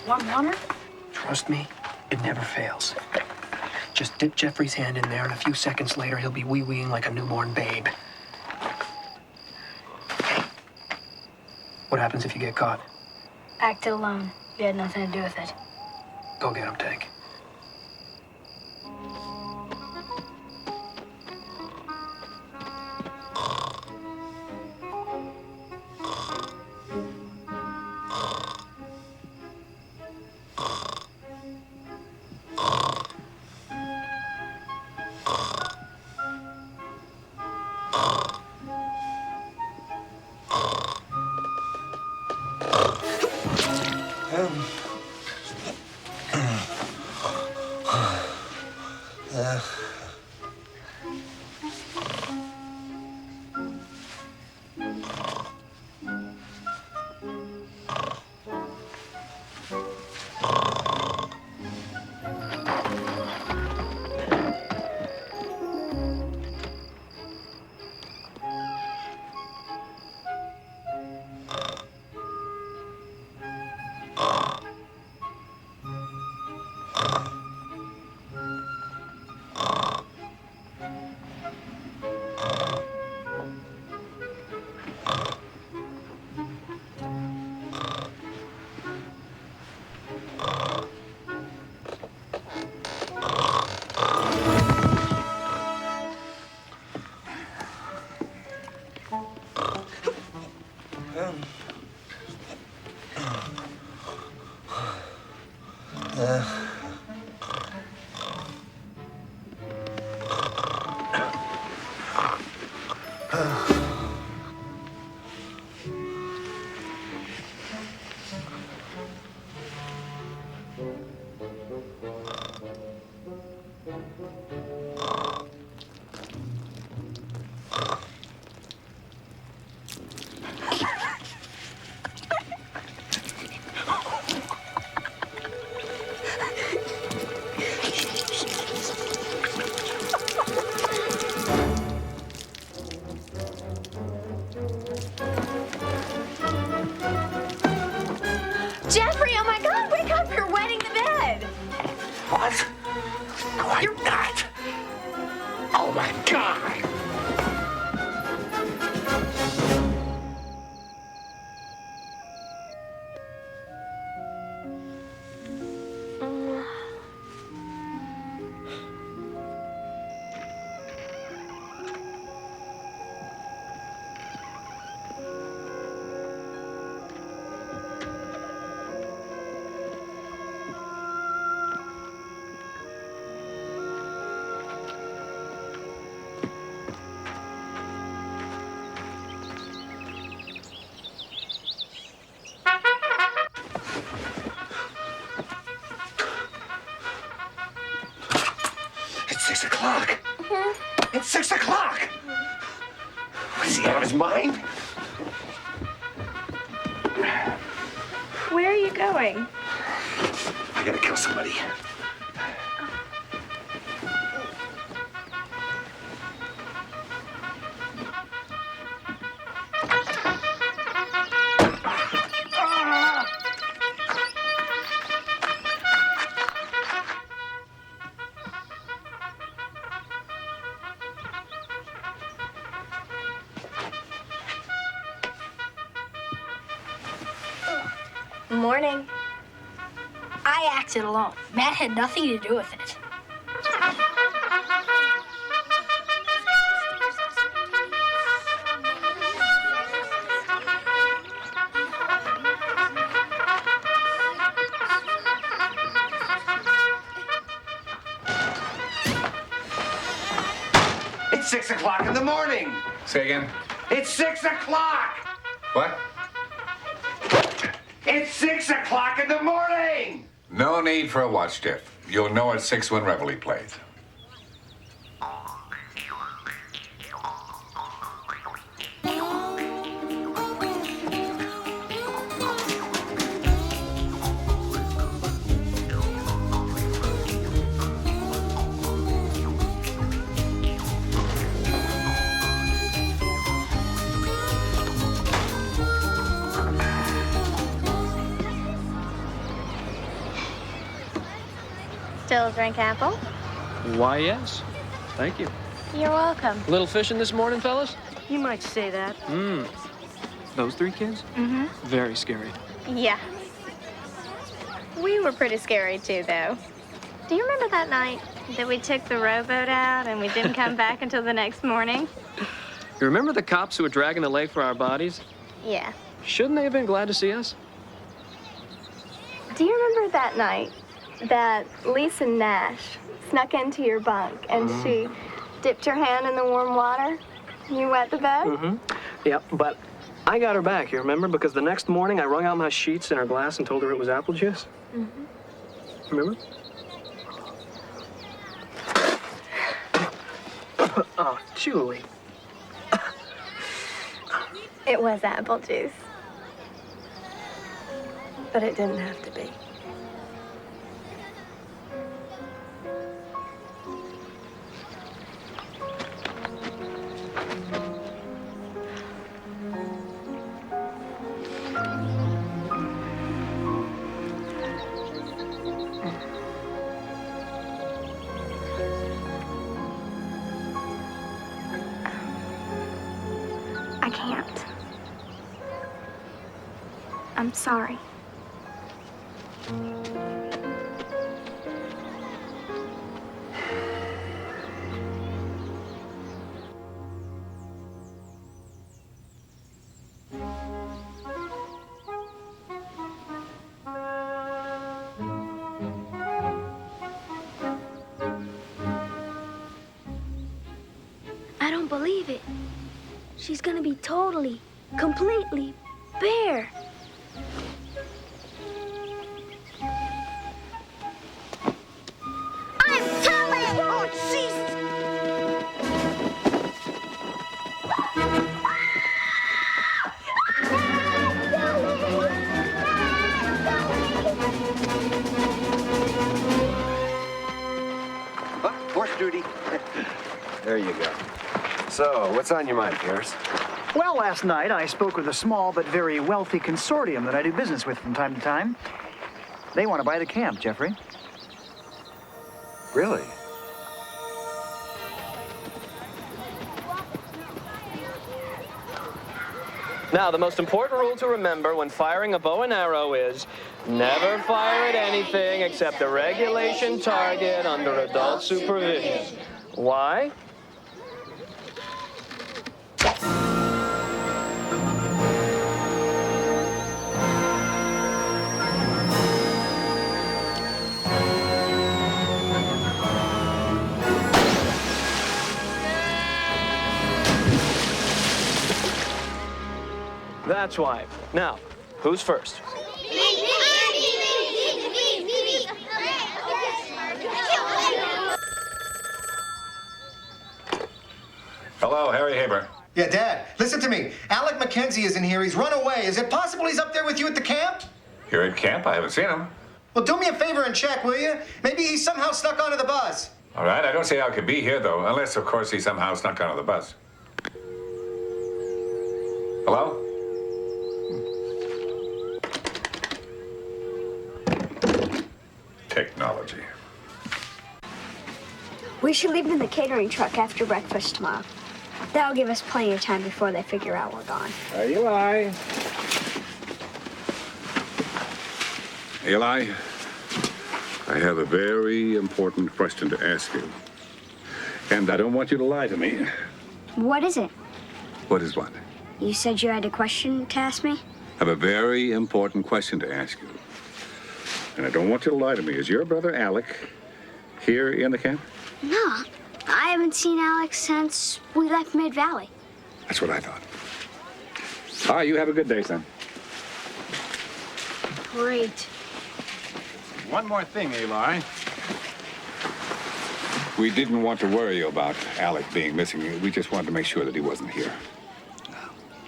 Want water? Trust me, it never fails. Just dip Jeffrey's hand in there, and a few seconds later, he'll be wee-weeing like a newborn babe. Hey, what happens if you get caught? Acted alone. You had nothing to do with it. Go get him, Tank. Jeffrey, oh my God, wake up! You're wetting the bed. What? No, I'm not. Oh, my God. Is he out of his mind? Where are you going? I gotta kill somebody. Morning. I acted alone. Matt had nothing to do with it. It's 6 o'clock in the morning. Say again? It's 6 o'clock. What? It's 6 o'clock in the morning. No need for a watch, Jeff. You'll know at 6 when Reveille plays. Still drink apple? Why, yes. Thank you. You're welcome. Little fishing this morning, fellas? You might say that. Those 3 kids? Mm-hmm. Very scary. Yeah. We were pretty scary, too, though. Do you remember that night that we took the rowboat out and we didn't come back until the next morning? You remember the cops who were dragging the lake for our bodies? Yeah. Shouldn't they have been glad to see us? Do you remember that night that Lisa Nash snuck into your bunk and she dipped her hand in the warm water? You wet the bed? Mm-hmm. Yep, but I got her back, you remember? Because the next morning I wrung out my sheets in her glass and told her it was apple juice. Mm-hmm. Remember? Oh, Julie. It was apple juice. But it didn't have to be. I can't. I'm sorry. I don't believe it. She's gonna be totally, completely bare. I'm telling you! Oh, Jesus! Horse duty. There you go. So, what's on your mind, Pierce? Well, last night I spoke with a small but very wealthy consortium that I do business with from time to time. They want to buy the camp, Jeffrey. Really? Now, the most important rule to remember when firing a bow and arrow is never fire at anything except a regulation target under adult supervision. Why? That's why. Now, who's first? Hello, Harry Haber. Yeah, Dad, listen to me. Alec McKenzie isn't here. He's run away. Is it possible he's up there with you at the camp? Here at camp? I haven't seen him. Well, do me a favor and check, will you? Maybe he somehow snuck onto the bus. All right, I don't see how it could be here, though, unless, of course, he somehow snuck onto the bus. Hello? Technology. We should leave him in the catering truck after breakfast tomorrow. That'll give us plenty of time before they figure out we're gone. Eli. Eli, I have a very important question to ask you. And I don't want you to lie to me. What is it? What is what? You said you had a question to ask me? I have a very important question to ask you. And I don't want you to lie to me. Is your brother Alec here in the camp? No. I haven't seen Alex since we left Mid Valley. That's what I thought. All right, you have a good day, son. Great. One more thing, Eli. We didn't want to worry you about Alec being missing. We just wanted to make sure that he wasn't here.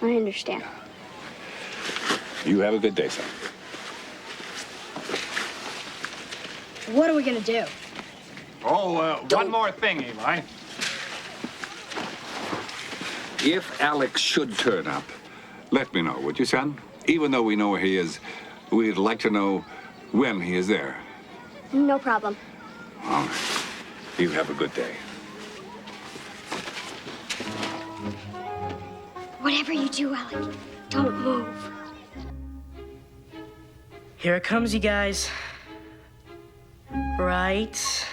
I understand. You have a good day, son. What are we gonna do? Oh, one more thing, Eli. If Alex should turn up, let me know, would you, son? Even though we know where he is, we'd like to know when he is there. No problem. All right. You have a good day. Whatever you do, Alec, don't move. Here it comes, you guys. Right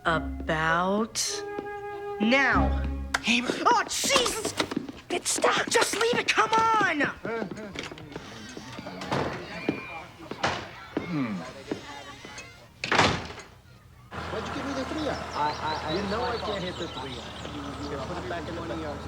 about now. Hey, oh, Jesus! Stop! Just leave it, come on! Why'd you give me the 3-iron? I know I can't hit the 3-iron. You put it back in the 20 yards.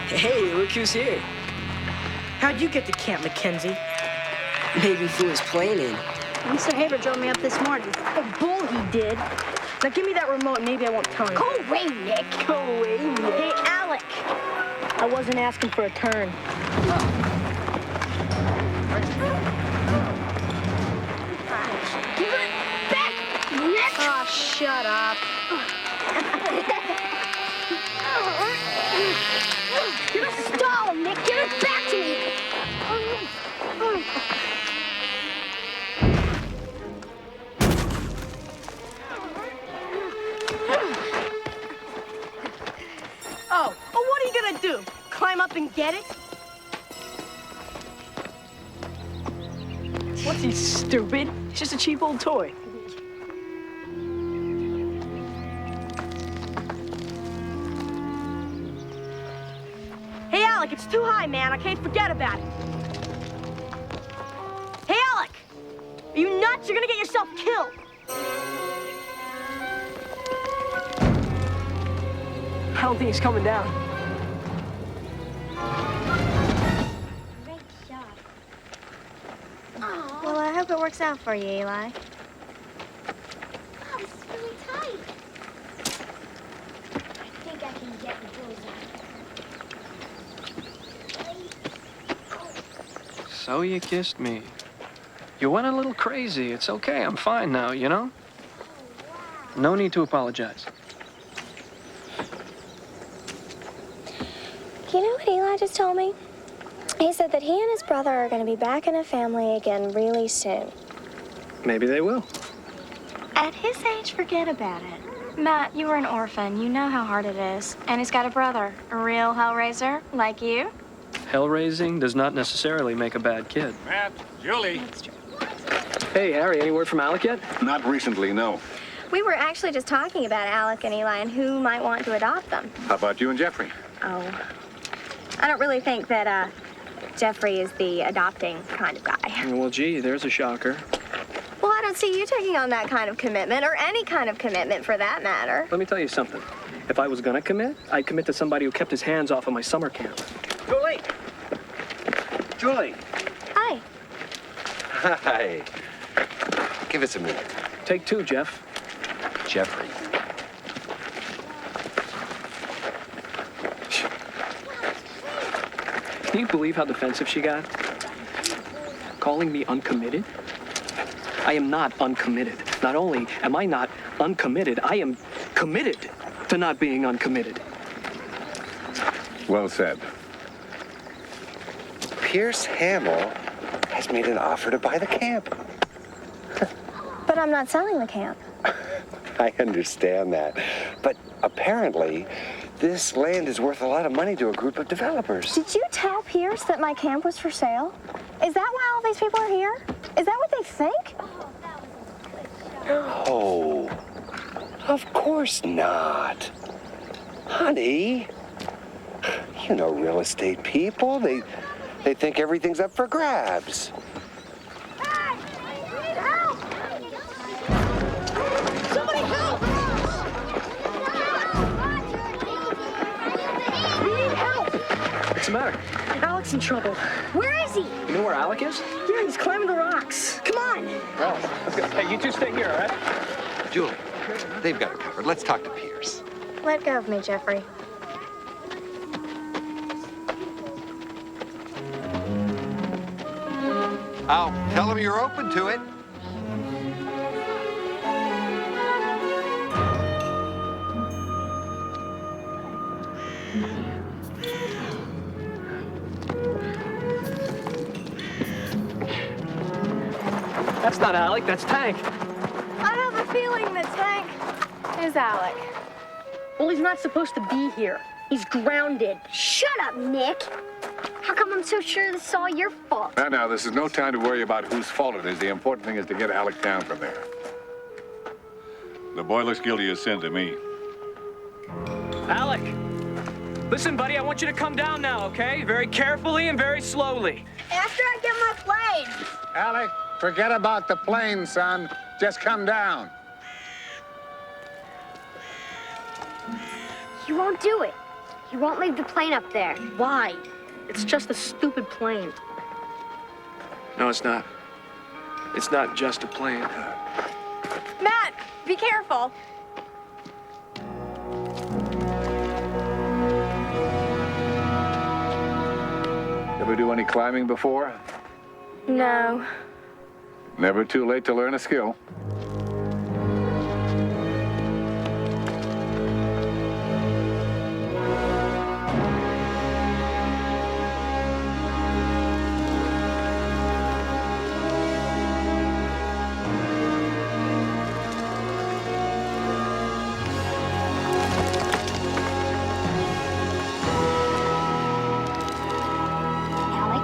Hey, look who's here. How'd you get to Camp Mackenzie? Maybe flew his plane in. Mr. Haber drove me up this morning. A bull he did. Now give me that remote and maybe I won't tell you. Go away, Nick. Go away, Nick. Hey, Alec. I wasn't asking for a turn. Give it back, Nick. Oh, shut up. Stall him, Nick. Give it back to me. Oh, well, what are you gonna do? Climb up and get it? What's he, stupid? It's just a cheap old toy. Hey, Alec, it's too high, man. I can't forget about it. Hey, Alec! Are you nuts? You're gonna get yourself killed. I don't think he's coming down. Great job. Well, I hope it works out for you, Eli. Oh, this is really tight. I think I can get the bullseye. So you kissed me. You went a little crazy. It's okay. I'm fine now, you know? No need to apologize. You know what Eli just told me? He said that he and his brother are going to be back in a family again really soon. Maybe they will. At his age, forget about it. Matt, you were an orphan. You know how hard it is. And he's got a brother, a real hellraiser, like you. Hell-raising does not necessarily make a bad kid. Matt, Julie. Hey, Harry, any word from Alec yet? Not recently, no. We were actually just talking about Alec and Eli and who might want to adopt them. How about you and Jeffrey? Oh. I don't really think that, Jeffrey is the adopting kind of guy. Well, gee, there's a shocker. Well, I don't see you taking on that kind of commitment, or any kind of commitment for that matter. Let me tell you something. If I was gonna commit, I'd commit to somebody who kept his hands off of my summer camp. Julie! Julie! Hi. Hi. Give us a minute. Take two, Jeff. Jeffrey. Can you believe how defensive she got? Calling me uncommitted? I am not uncommitted. Not only am I not uncommitted, I am committed to not being uncommitted. Well said. Pierce Hamill has made an offer to buy the camp. But I'm not selling the camp. I understand that. But apparently, this land is worth a lot of money to a group of developers. Did you tell Pierce that my camp was for sale? Is that why all these people are here? Is that what they think? Oh, of course not. Honey, you know real estate people. They think everything's up for grabs. Somebody help! We need help! What's the matter? Alec's in trouble. Where is he? You know where Alec is? Yeah, he's climbing the rocks. Come on! Oh, let's go. Hey, you two stay here, all right? Julie, they've got it covered. Let's talk to Pierce. Let go of me, Jeffrey. I'll tell him you're open to it. That's not Alec, that's Tank. I have a feeling that Tank is Alec. Well, he's not supposed to be here. He's grounded. Shut up, Nick. How come I'm so sure this is all your fault? Now, this is no time to worry about whose fault it is. The important thing is to get Alec down from there. The boy looks guilty as sin to me. Alec! Listen, buddy, I want you to come down now, okay? Very carefully and very slowly. After I get my plane. Alec, forget about the plane, son. Just come down. You won't do it. You won't leave the plane up there. Why? It's just a stupid plane. No, it's not. It's not just a plane. Matt, be careful. Ever do any climbing before? No. Never too late to learn a skill. Alec?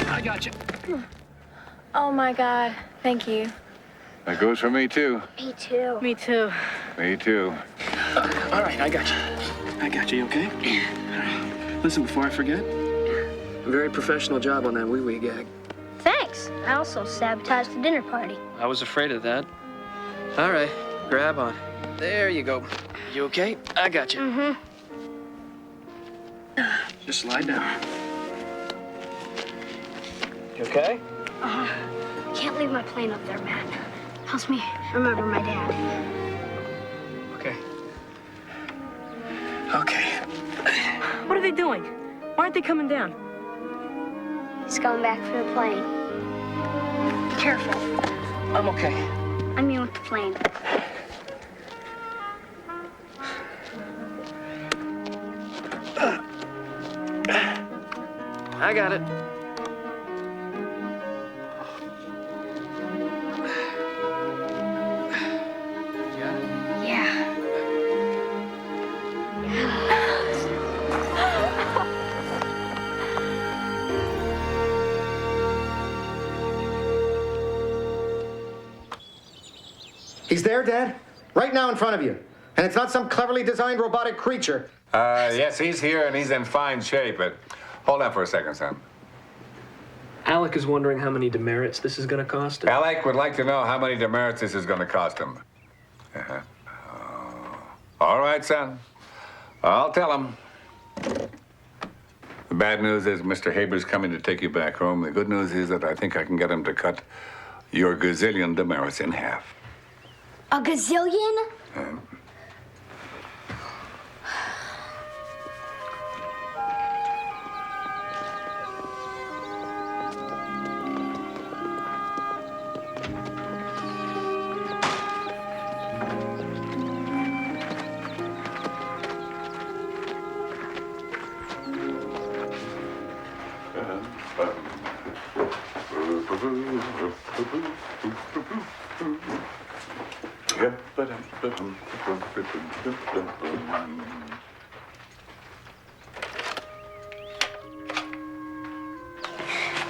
I got you. Oh my God, thank you. That goes for me, too. Me too. Me too. Me, too. All right, I got you. I got you, okay? All right. Listen, before I forget, very professional job on that wee-wee gag. Thanks. I also sabotaged the dinner party. I was afraid of that. All right, grab on. There you go. You okay? I got you. Mm-hmm. Just slide down. You okay? Can't leave my plane up there, Matt. Helps me remember my dad. Okay. Okay. What are they doing? Why aren't they coming down? He's going back for the plane. Be careful. I'm okay. I mean with the plane. I got it. Yeah. He's there, Dad? Right now in front of you. And it's not some cleverly designed robotic creature. Yes, he's here and he's in fine shape, but hold on for a second, son. Alec is wondering how many demerits this is going to cost him. Alec would like to know how many demerits this is going to cost him. All right, son. I'll tell him. The bad news is Mr. Haber's coming to take you back home. The good news is that I think I can get him to cut your gazillion demerits in half. A gazillion?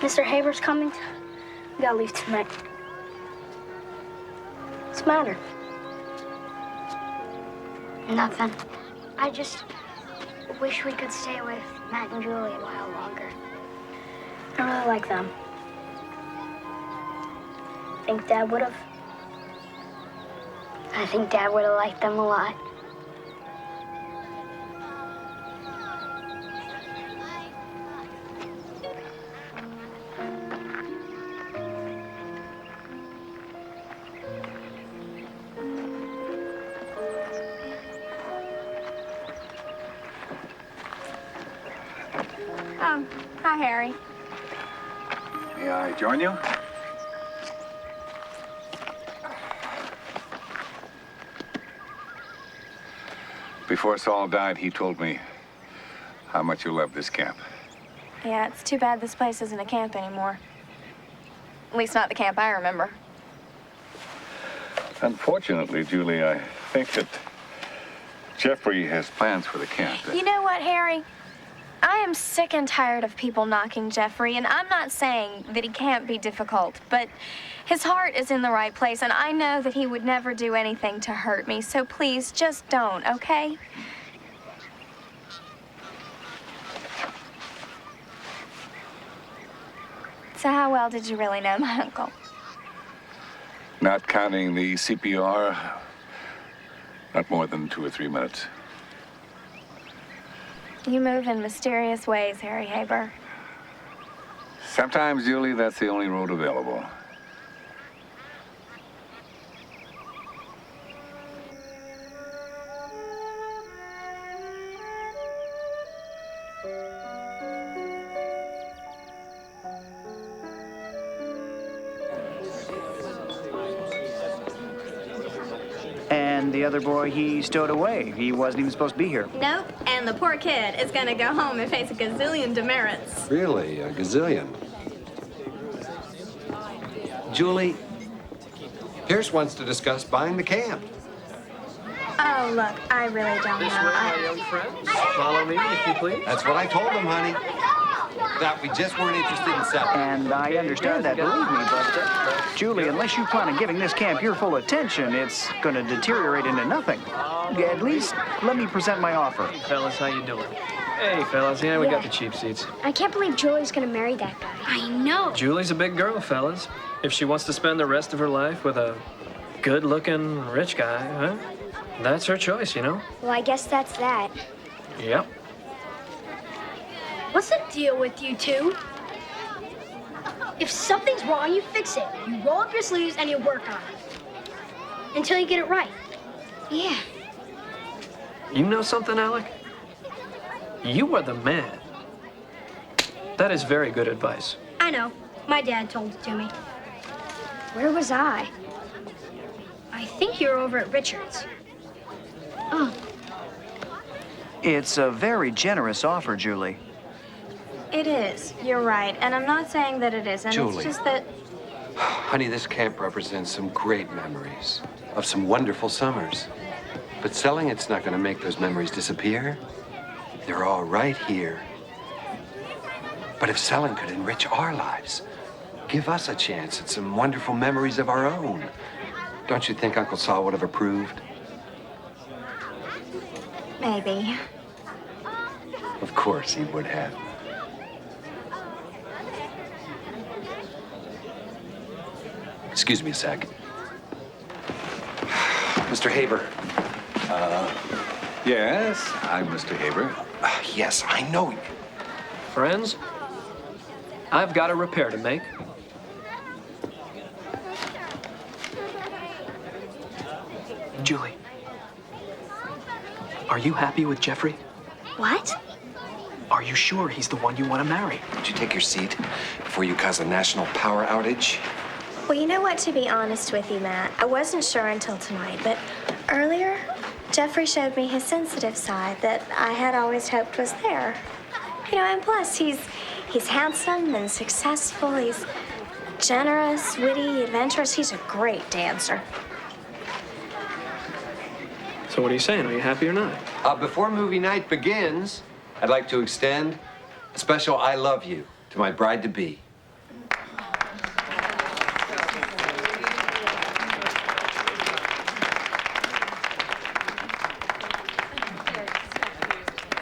Mr. Haber's coming. We gotta leave tonight. What's the matter? Nothing. I just wish we could stay with Matt and Julie a while longer. I really like them. Think Dad would have? I think Dad would have liked them a lot. Oh, hi, Harry. May I join you? Before Saul died, he told me how much you love this camp. Yeah, it's too bad this place isn't a camp anymore. At least not the camp I remember. Unfortunately, Julie, I think that Jeffrey has plans for the camp. You know what, Harry? I am sick and tired of people knocking Jeffrey, and I'm not saying that he can't be difficult, but his heart is in the right place, and I know that he would never do anything to hurt me, so please, just don't, okay? So how well did you really know my uncle? Not counting the CPR, not more than 2 or 3 minutes. You move in mysterious ways, Harry Haber. Sometimes, Julie, that's the only road available. And the other boy, he stowed away. He wasn't even supposed to be here. Nope, and the poor kid is gonna go home and face a gazillion demerits. Really? A gazillion? Julie, Pierce wants to discuss buying the camp. Oh, look, I really don't know. This way, my young friends. Follow me, if you please. That's what I told him, honey. That we just weren't interested in selling. And I understand that, believe me, but Julie, unless you plan on giving this camp your full attention, it's going to deteriorate into nothing. At least, let me present my offer. Hey, fellas, how you doing? Hey, fellas, yeah, we got the cheap seats. I can't believe Julie's gonna marry that guy. I know. Julie's a big girl, fellas. If she wants to spend the rest of her life with a good-looking, rich guy, huh? That's her choice, you know? Well, I guess that's that. Yep. What's the deal with you two? If something's wrong, you fix it. You roll up your sleeves and you work on it. Until you get it right. Yeah. You know something, Alec? You are the man. That is very good advice. I know. My dad told it to me. Where was I? I think you're over at Richard's. Oh. It's a very generous offer, Julie. it is. You're right. And I'm not saying that it isn't. Julie. It's just that... Honey, this camp represents some great memories of some wonderful summers. But selling it's not going to make those memories disappear. They're all right here. But if selling could enrich our lives, give us a chance at some wonderful memories of our own, don't you think Uncle Saul would have approved? Maybe. Of course he would have. Excuse me a sec. Mr. Haber. Yes, I'm Mr. Haber. Yes, I know. Friends, I've got a repair to make. Julie, are you happy with Jeffrey? What? Are you sure he's the one you want to marry? Would you take your seat before you cause a national power outage? Well, you know what, to be honest with you, Matt, I wasn't sure until tonight, but earlier, Jeffrey showed me his sensitive side that I had always hoped was there. You know, and plus, he's handsome and successful. He's generous, witty, adventurous. He's a great dancer. So what are you saying? Are you happy or not? Before movie night begins, I'd like to extend a special I love you to my bride-to-be.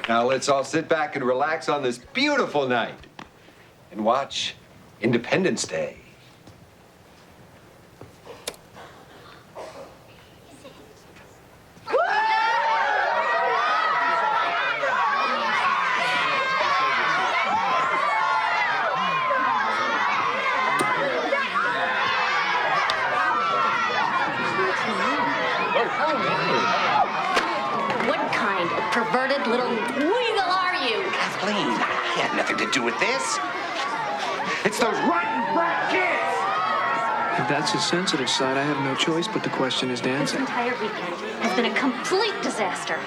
Now let's all sit back and relax on this beautiful night and watch Independence Day. What kind of perverted little weasel are you? Kathleen, I had nothing to do with this. It's those rotten brat kids! If that's his sensitive side, I have no choice but to question his This dancing. entire weekend has been a complete disaster.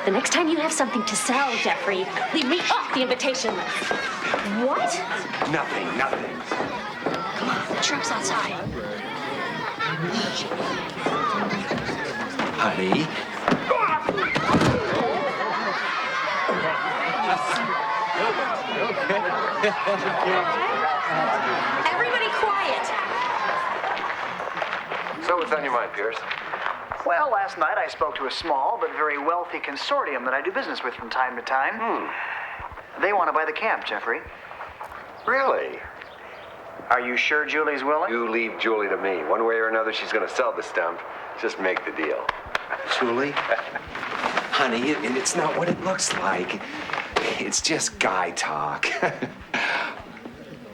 The next time you have something to sell, Jeffrey, leave me off the invitation list. What? Nothing. Come on, the truck's outside. Honey. Everybody quiet. So what's on your mind, Pierce? Well, last night I spoke to a small but very wealthy consortium that I do business with from time to time. They want to buy the camp, Jeffrey. Really? Are you sure Julie's willing? You leave Julie to me. One way or another, she's going to sell the stump. Just make the deal. Julie? Honey, it's not what it looks like. It's just guy talk.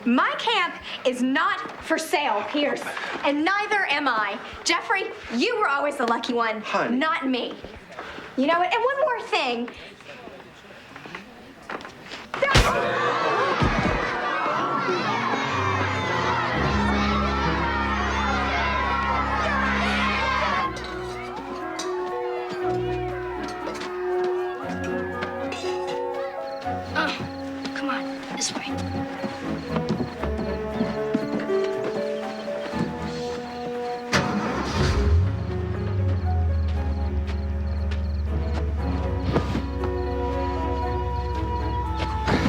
My camp is not for sale, Pierce. And neither am I. Jeffrey, you were always the lucky one, Honey. not me. You know what? And one more thing. Come on, this way.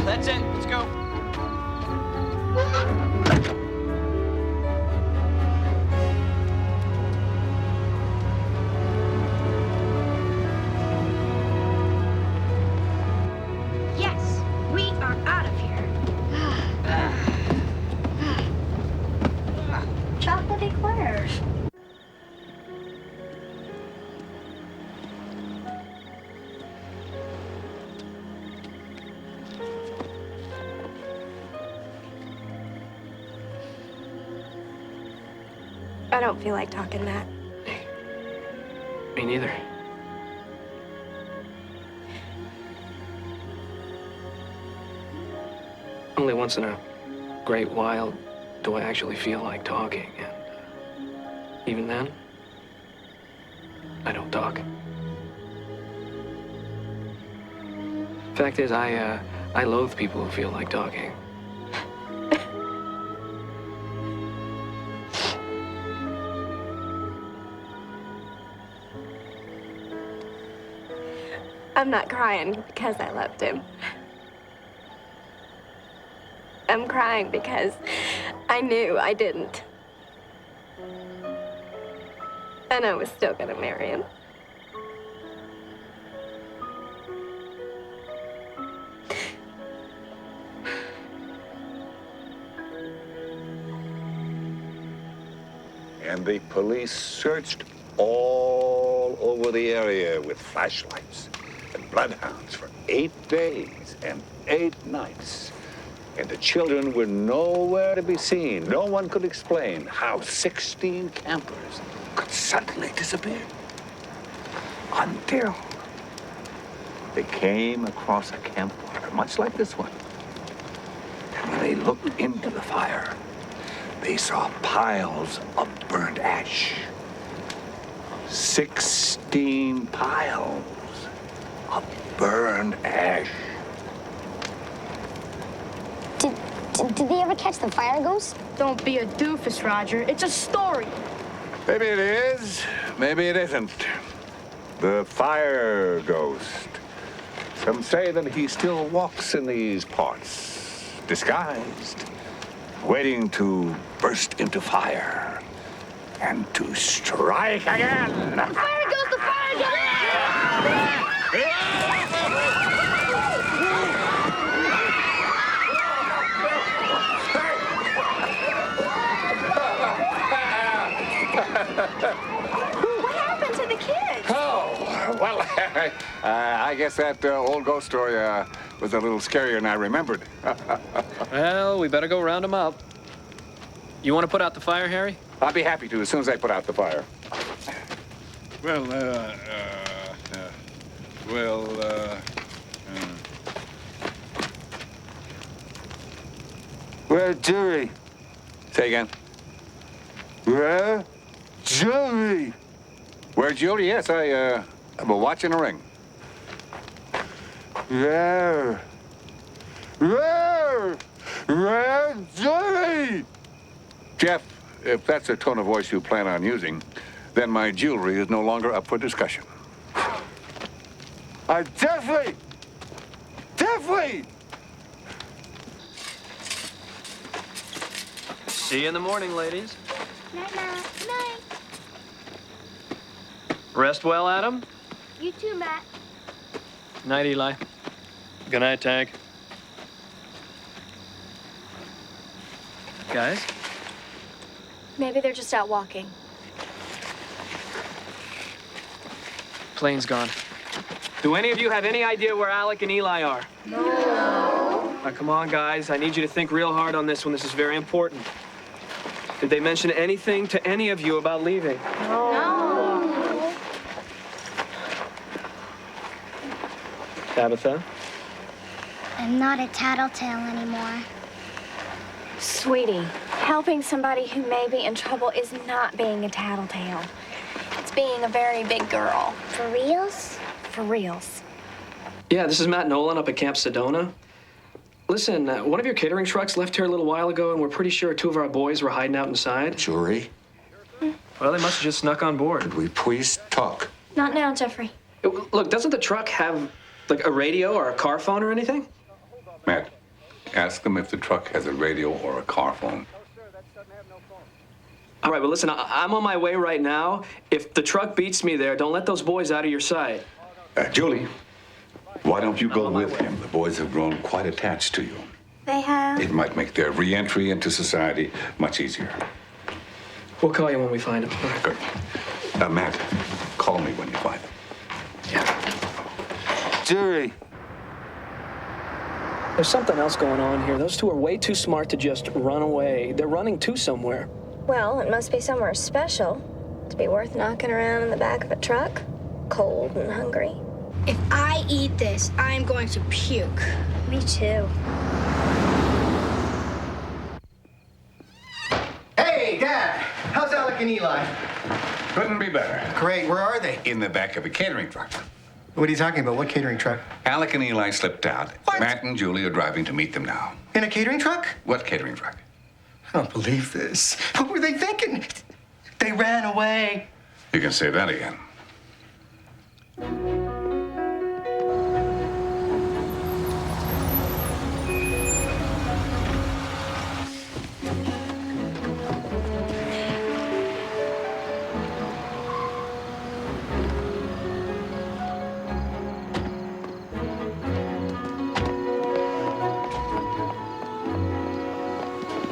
That's it. Let's go. Yes, we are out of here. Chocolate eclairs. I don't feel like talking, Matt. Me neither. Only once in a great while do I actually feel like talking, and even then, I don't talk. Fact is, I I loathe people who feel like talking. I'm not crying because I loved him. I'm crying because I knew I didn't. And I was still gonna marry him. And the police searched all over the area with flashlights and bloodhounds for 8 days and 8 nights. And the children were nowhere to be seen. No one could explain how 16 campers could suddenly disappear. Until they came across a campfire, much like this one. And when they looked into the fire, they saw piles of burnt ash. 16 piles of burned ash. Did they ever catch the fire ghost? Don't be a doofus, Roger. It's a story. Maybe it is, maybe it isn't. The fire ghost. Some say that he still walks in these parts, disguised, waiting to burst into fire and to strike again. The fire ghost! The fire ghost! What happened to the kids? Oh, well, I guess that old ghost story was a little scarier than I remembered. Well, we better go round them up. You want to put out the fire, Harry? I'll be happy to as soon as I put out the fire. Where's Julie? Say again. Where? Julie! Where's Julie? Yes, I have a watch and a ring. Where? Where's Julie? Jeff, if that's the tone of voice you plan on using, then my jewelry is no longer up for discussion. I definitely! See you in the morning, ladies. Night-night. Night. Rest well, Adam. You too, Matt. Night, Eli. Good night, Tag. Guys? Maybe they're just out walking. Plane's gone. Do any of you have any idea where Alec and Eli are? No. Now, come on, guys. I need you to think real hard on this one. This is very important. Did they mention anything to any of you about leaving? No. Tabitha? I'm not a tattletale anymore. Sweetie, helping somebody who may be in trouble is not being a tattletale. It's being a very big girl. For reals? For reals. Yeah, this is Matt Nolan up at Camp Sedona. Listen, one of your catering trucks left here a little while ago, and we're pretty sure 2 of our boys were hiding out inside. Julie? Well, they must have just snuck on board. Could we please talk? Not now, Jeffrey. Look, doesn't the truck have, like, a radio or a car phone or anything? Matt, ask them if the truck has a radio or a car phone. All right, but listen, I'm on my way right now. If the truck beats me there, don't let those boys out of your sight. Julie, why don't you go with him? The boys have grown quite attached to you. They have? It might make their re-entry into society much easier. We'll call you when we find them. All right. Good. Matt, call me when you find them. Julie! There's something else going on here. Those 2 are way too smart to just run away. They're running to somewhere. Well, it must be somewhere special to be worth knocking around in the back of a truck, cold and hungry. If I eat this, I'm going to puke. Me too. Hey, Dad! How's Alec and Eli? Couldn't be better. Great. Where are they? In the back of a catering truck. What are you talking about? What catering truck? Alec and Eli slipped out. What? Matt and Julie are driving to meet them now. In a catering truck? What catering truck? I don't believe this. What were they thinking? They ran away. You can say that again.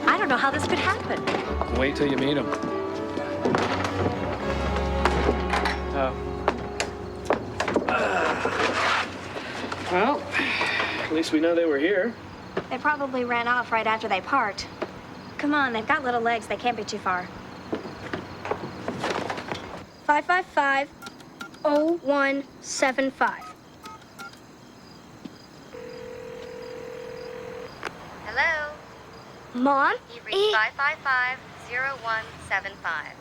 I don't know how this could happen. Wait till you meet him. Well, at least we know they were here. They probably ran off right after they parked. Come on, they've got little legs. They can't be too far. 555-0175. Hello? Mom? You reached 555-0175.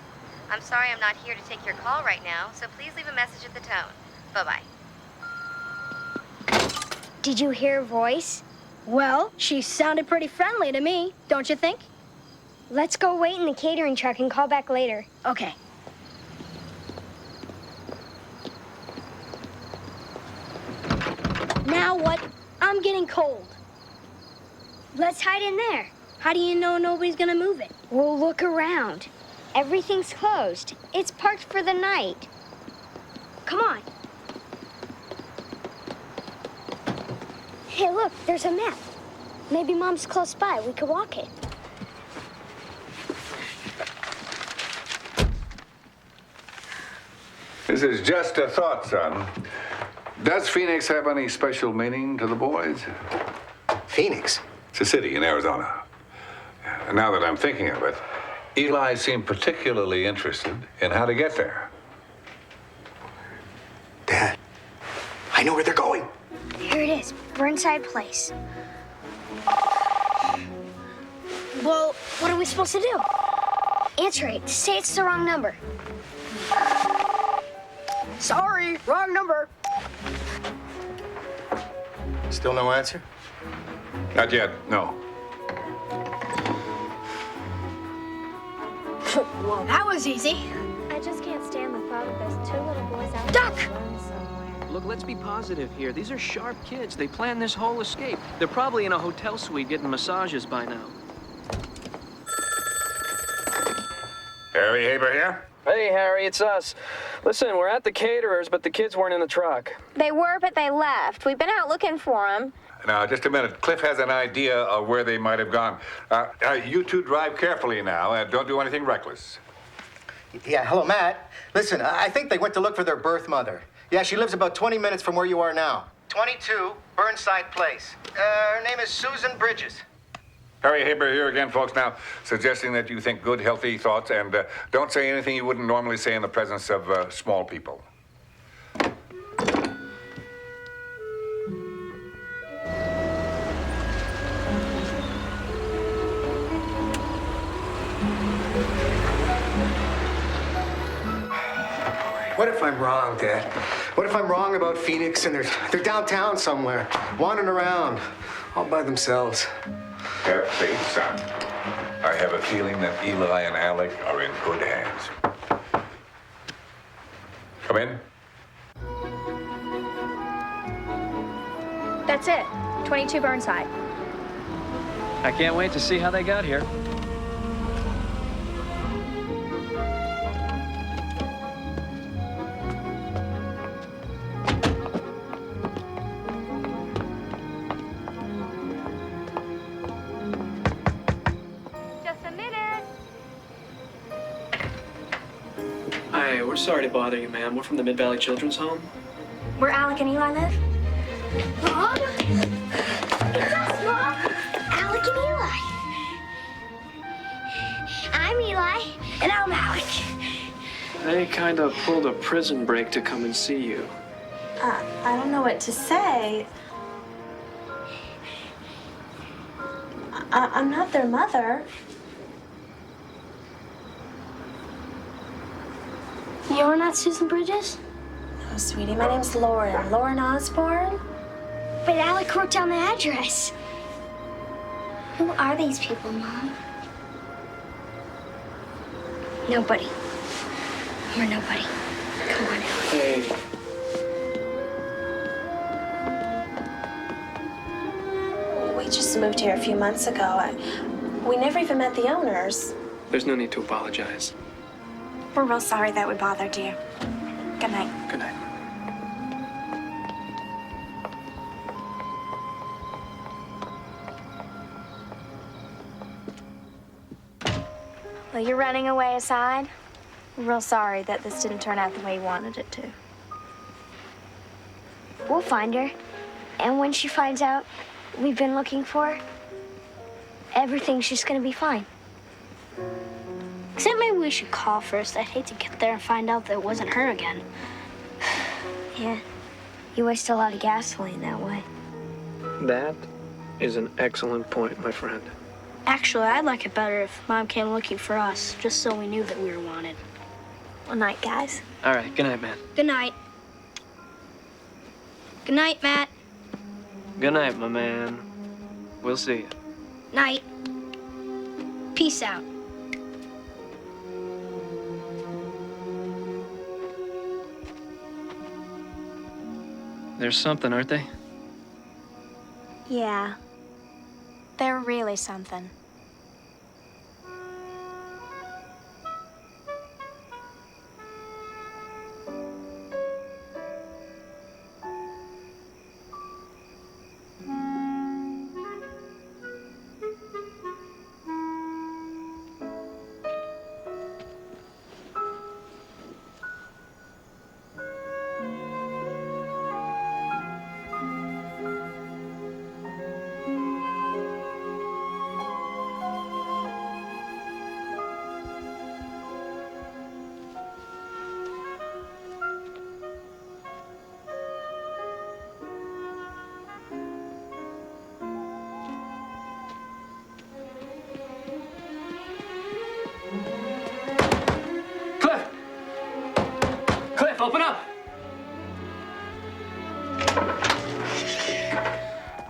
I'm sorry I'm not here to take your call right now, so please leave a message at the tone. Bye-bye. Did you hear her voice? Well, she sounded pretty friendly to me, don't you think? Let's go wait in the catering truck and call back later. Okay. Now what? I'm getting cold. Let's hide in there. How do you know nobody's gonna move it? We'll look around. Everything's closed. It's parked for the night. Come on. Hey, look, there's a map. Maybe Mom's close by. We could walk it. This is just a thought, son. Does Phoenix have any special meaning to the boys? Phoenix? It's a city in Arizona. And now that I'm thinking of it, Eli seemed particularly interested in how to get there. Dad, I know where they're going. Here it is, Burnside Place. Well, what are we supposed to do? Answer it. Say it's the wrong number. Sorry, wrong number. Still no answer? Not yet, no. Well, that was easy. I just can't stand the thought of those two little boys out Duck! there alone somewhere. Look, let's be positive here. These are sharp kids. They planned this whole escape. They're probably in a hotel suite getting massages by now. Harry Haber here? Hey, Harry, it's us. Listen, we're at the caterers, but the kids weren't in the truck. They were, but they left. We've been out looking for them. Now, just a minute. Cliff has an idea of where they might have gone. You two drive carefully now and don't do anything reckless. Yeah, hello, Matt. Listen, I think they went to look for their birth mother. Yeah, she lives about 20 minutes from where you are now. 22 Burnside Place. Her name is Susan Bridges. Harry Haber here again, folks. Now, suggesting that you think good, healthy thoughts and don't say anything you wouldn't normally say in the presence of small people. What if I'm wrong, Dad? What if I'm wrong about Phoenix and they're downtown somewhere, wandering around, all by themselves? Have faith, son. I have a feeling that Eli and Alec are in good hands. Come in. That's it. 22 Burnside. I can't wait to see how they got here. Hi, we're sorry to bother you, ma'am. We're from the Mid-Valley Children's Home. Where Alec and Eli live? Mom? It's us, Mom. Alec and Eli. I'm Eli. And I'm Alec. They kind of pulled a prison break to come and see you. I don't know what to say. I'm not their mother. You're not Susan Bridges? Oh, sweetie, my name's Lauren. Lauren Osborne. But Alec wrote down the address. Who are these people, Mom? Nobody. We're nobody. Come on, Alec. Hey. We just moved here a few months ago. We never even met the owners. There's no need to apologize. We're real sorry that we bothered you. Good night. Good night. Well, you're running away aside? We're real sorry that this didn't turn out the way you wanted it to. We'll find her. And when she finds out we've been looking for her, everything's just gonna be fine. Except maybe we should call first. I'd hate to get there and find out that it wasn't her again. Yeah, you waste a lot of gasoline that way. That is an excellent point, my friend. Actually, I'd like it better if Mom came looking for us, just so we knew that we were wanted. Well, night, guys. All right, good night, man. Good night. Good night, Matt. Good night, my man. We'll see you. Night. Peace out. There's something, aren't they? Yeah. They're really something. Cliff, open up!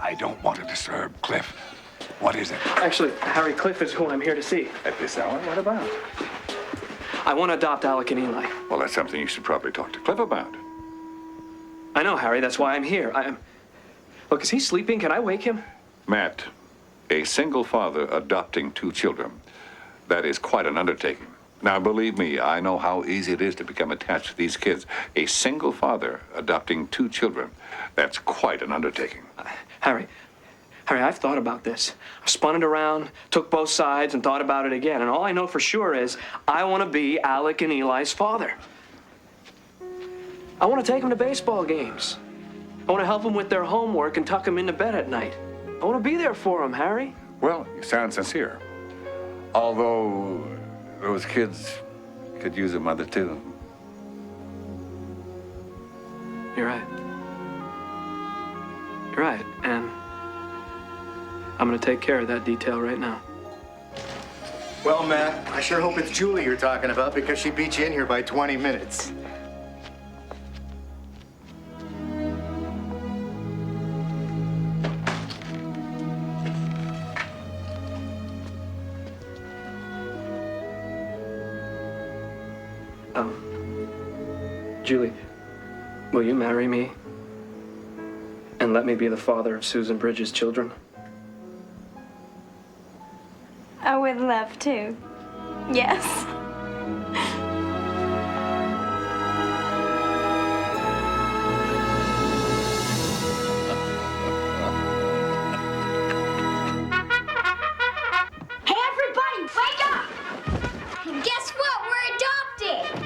I don't want to disturb Cliff. What is it? Actually, Harry, Cliff is who I'm here to see. At this hour? What about? I want to adopt Alec and Eli. Well, that's something you should probably talk to Cliff about. I know, Harry. That's why I'm here. Look, is he sleeping? Can I wake him? Matt, a single father adopting 2 children. That is quite an undertaking. Now, believe me, I know how easy it is to become attached to these kids. A single father adopting 2 children. That's quite an undertaking. Harry, I've thought about this. I've spun it around, took both sides, and thought about it again. And all I know for sure is I want to be Alec and Eli's father. I want to take them to baseball games. I want to help them with their homework and tuck them into bed at night. I want to be there for them, Harry. Well, you sound sincere. Although those kids could use a mother, too. You're right. You're right, and I'm gonna take care of that detail right now. Well, Matt, I sure hope it's Julie you're talking about because she beat you in here by 20 minutes. Julie, will you marry me and let me be the father of Susan Bridges' children? I would love to. Yes. Hey, everybody, wake up! Guess what? We're adopted!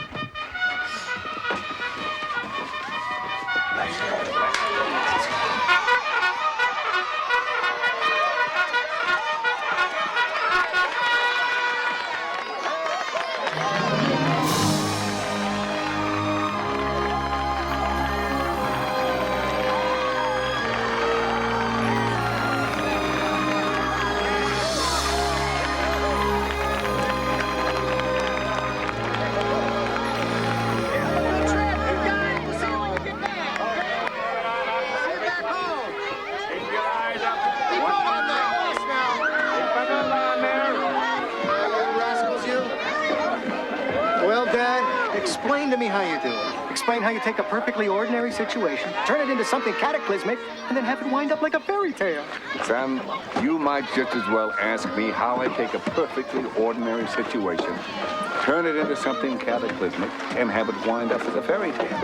Dad, explain to me how you do it. Explain how you take a perfectly ordinary situation, turn it into something cataclysmic, and then have it wind up like a fairy tale. Son, you might just as well ask me how I take a perfectly ordinary situation, turn it into something cataclysmic, and have it wind up as a fairy tale.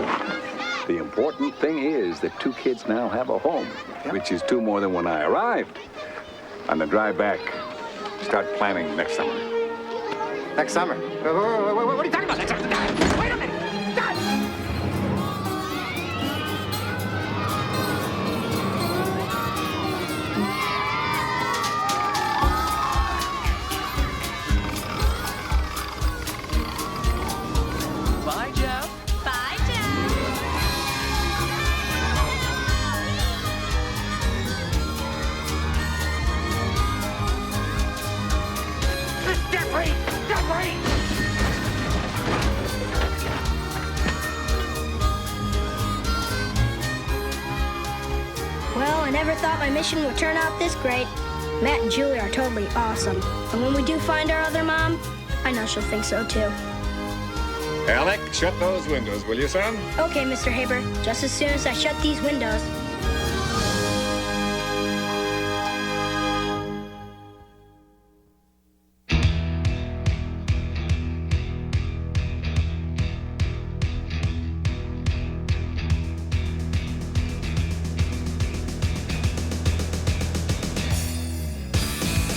The important thing is that 2 kids now have a home, which is 2 more than when I arrived. On the drive back, start planning next summer. Next summer? What are you talking about? Next summer? Wait a minute! Bye, Jeff. Bye, Jeff. Jeffrey! Jeffrey! Well, I never thought my mission would turn out this great. Matt and Julie are totally awesome. And when we do find our other mom, I know she'll think so too. Alec, shut those windows, will you, son? Okay, Mr. Haber, just as soon as I shut these windows.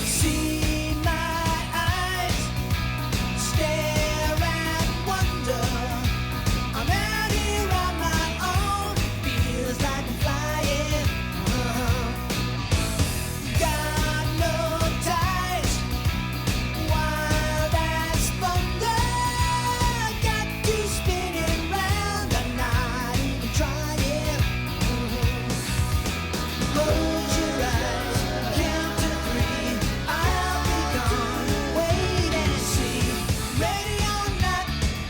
See my eyes stare and wonder. I'm out here on my own. Feels like I'm flying. Got no ties. Wild as thunder. Got you spinning round. I'm not even trying. Close your eyes. Count to 3. I'll be gone. Wait and see. Ready or not,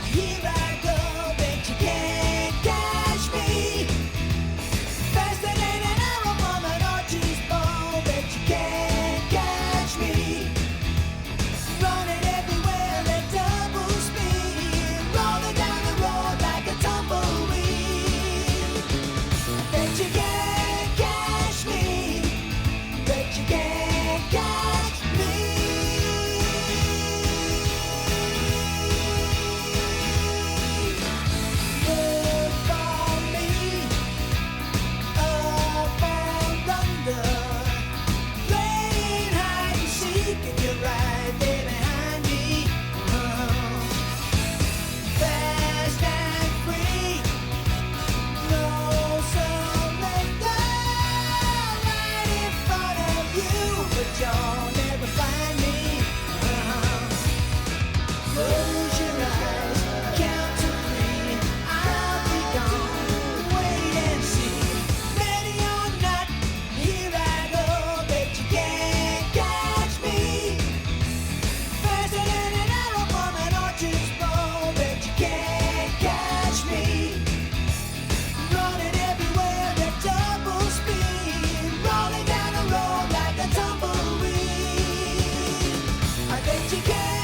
here I go. Bet you can't catch me. Faster than an arrow from an archer's bow. Bet you can't catch me. Running everywhere at double speed. Rolling down the road like a tumbleweed. Bet you can't catch me. Bet you can't catch me. Look for me up and under, playing hide and seek, and you're right there behind me. Fast and free, no surrender. Right in front of you, but you'll never find me. Close your eyes, count to 3. I'll be gone. Wait and see. Ready or not, here I go. Bet you can't catch me. Faster than an arrow from an archer's bow. Bet you can't catch me. Running everywhere at double speed. Rolling down the road like a tumbleweed. I bet you can't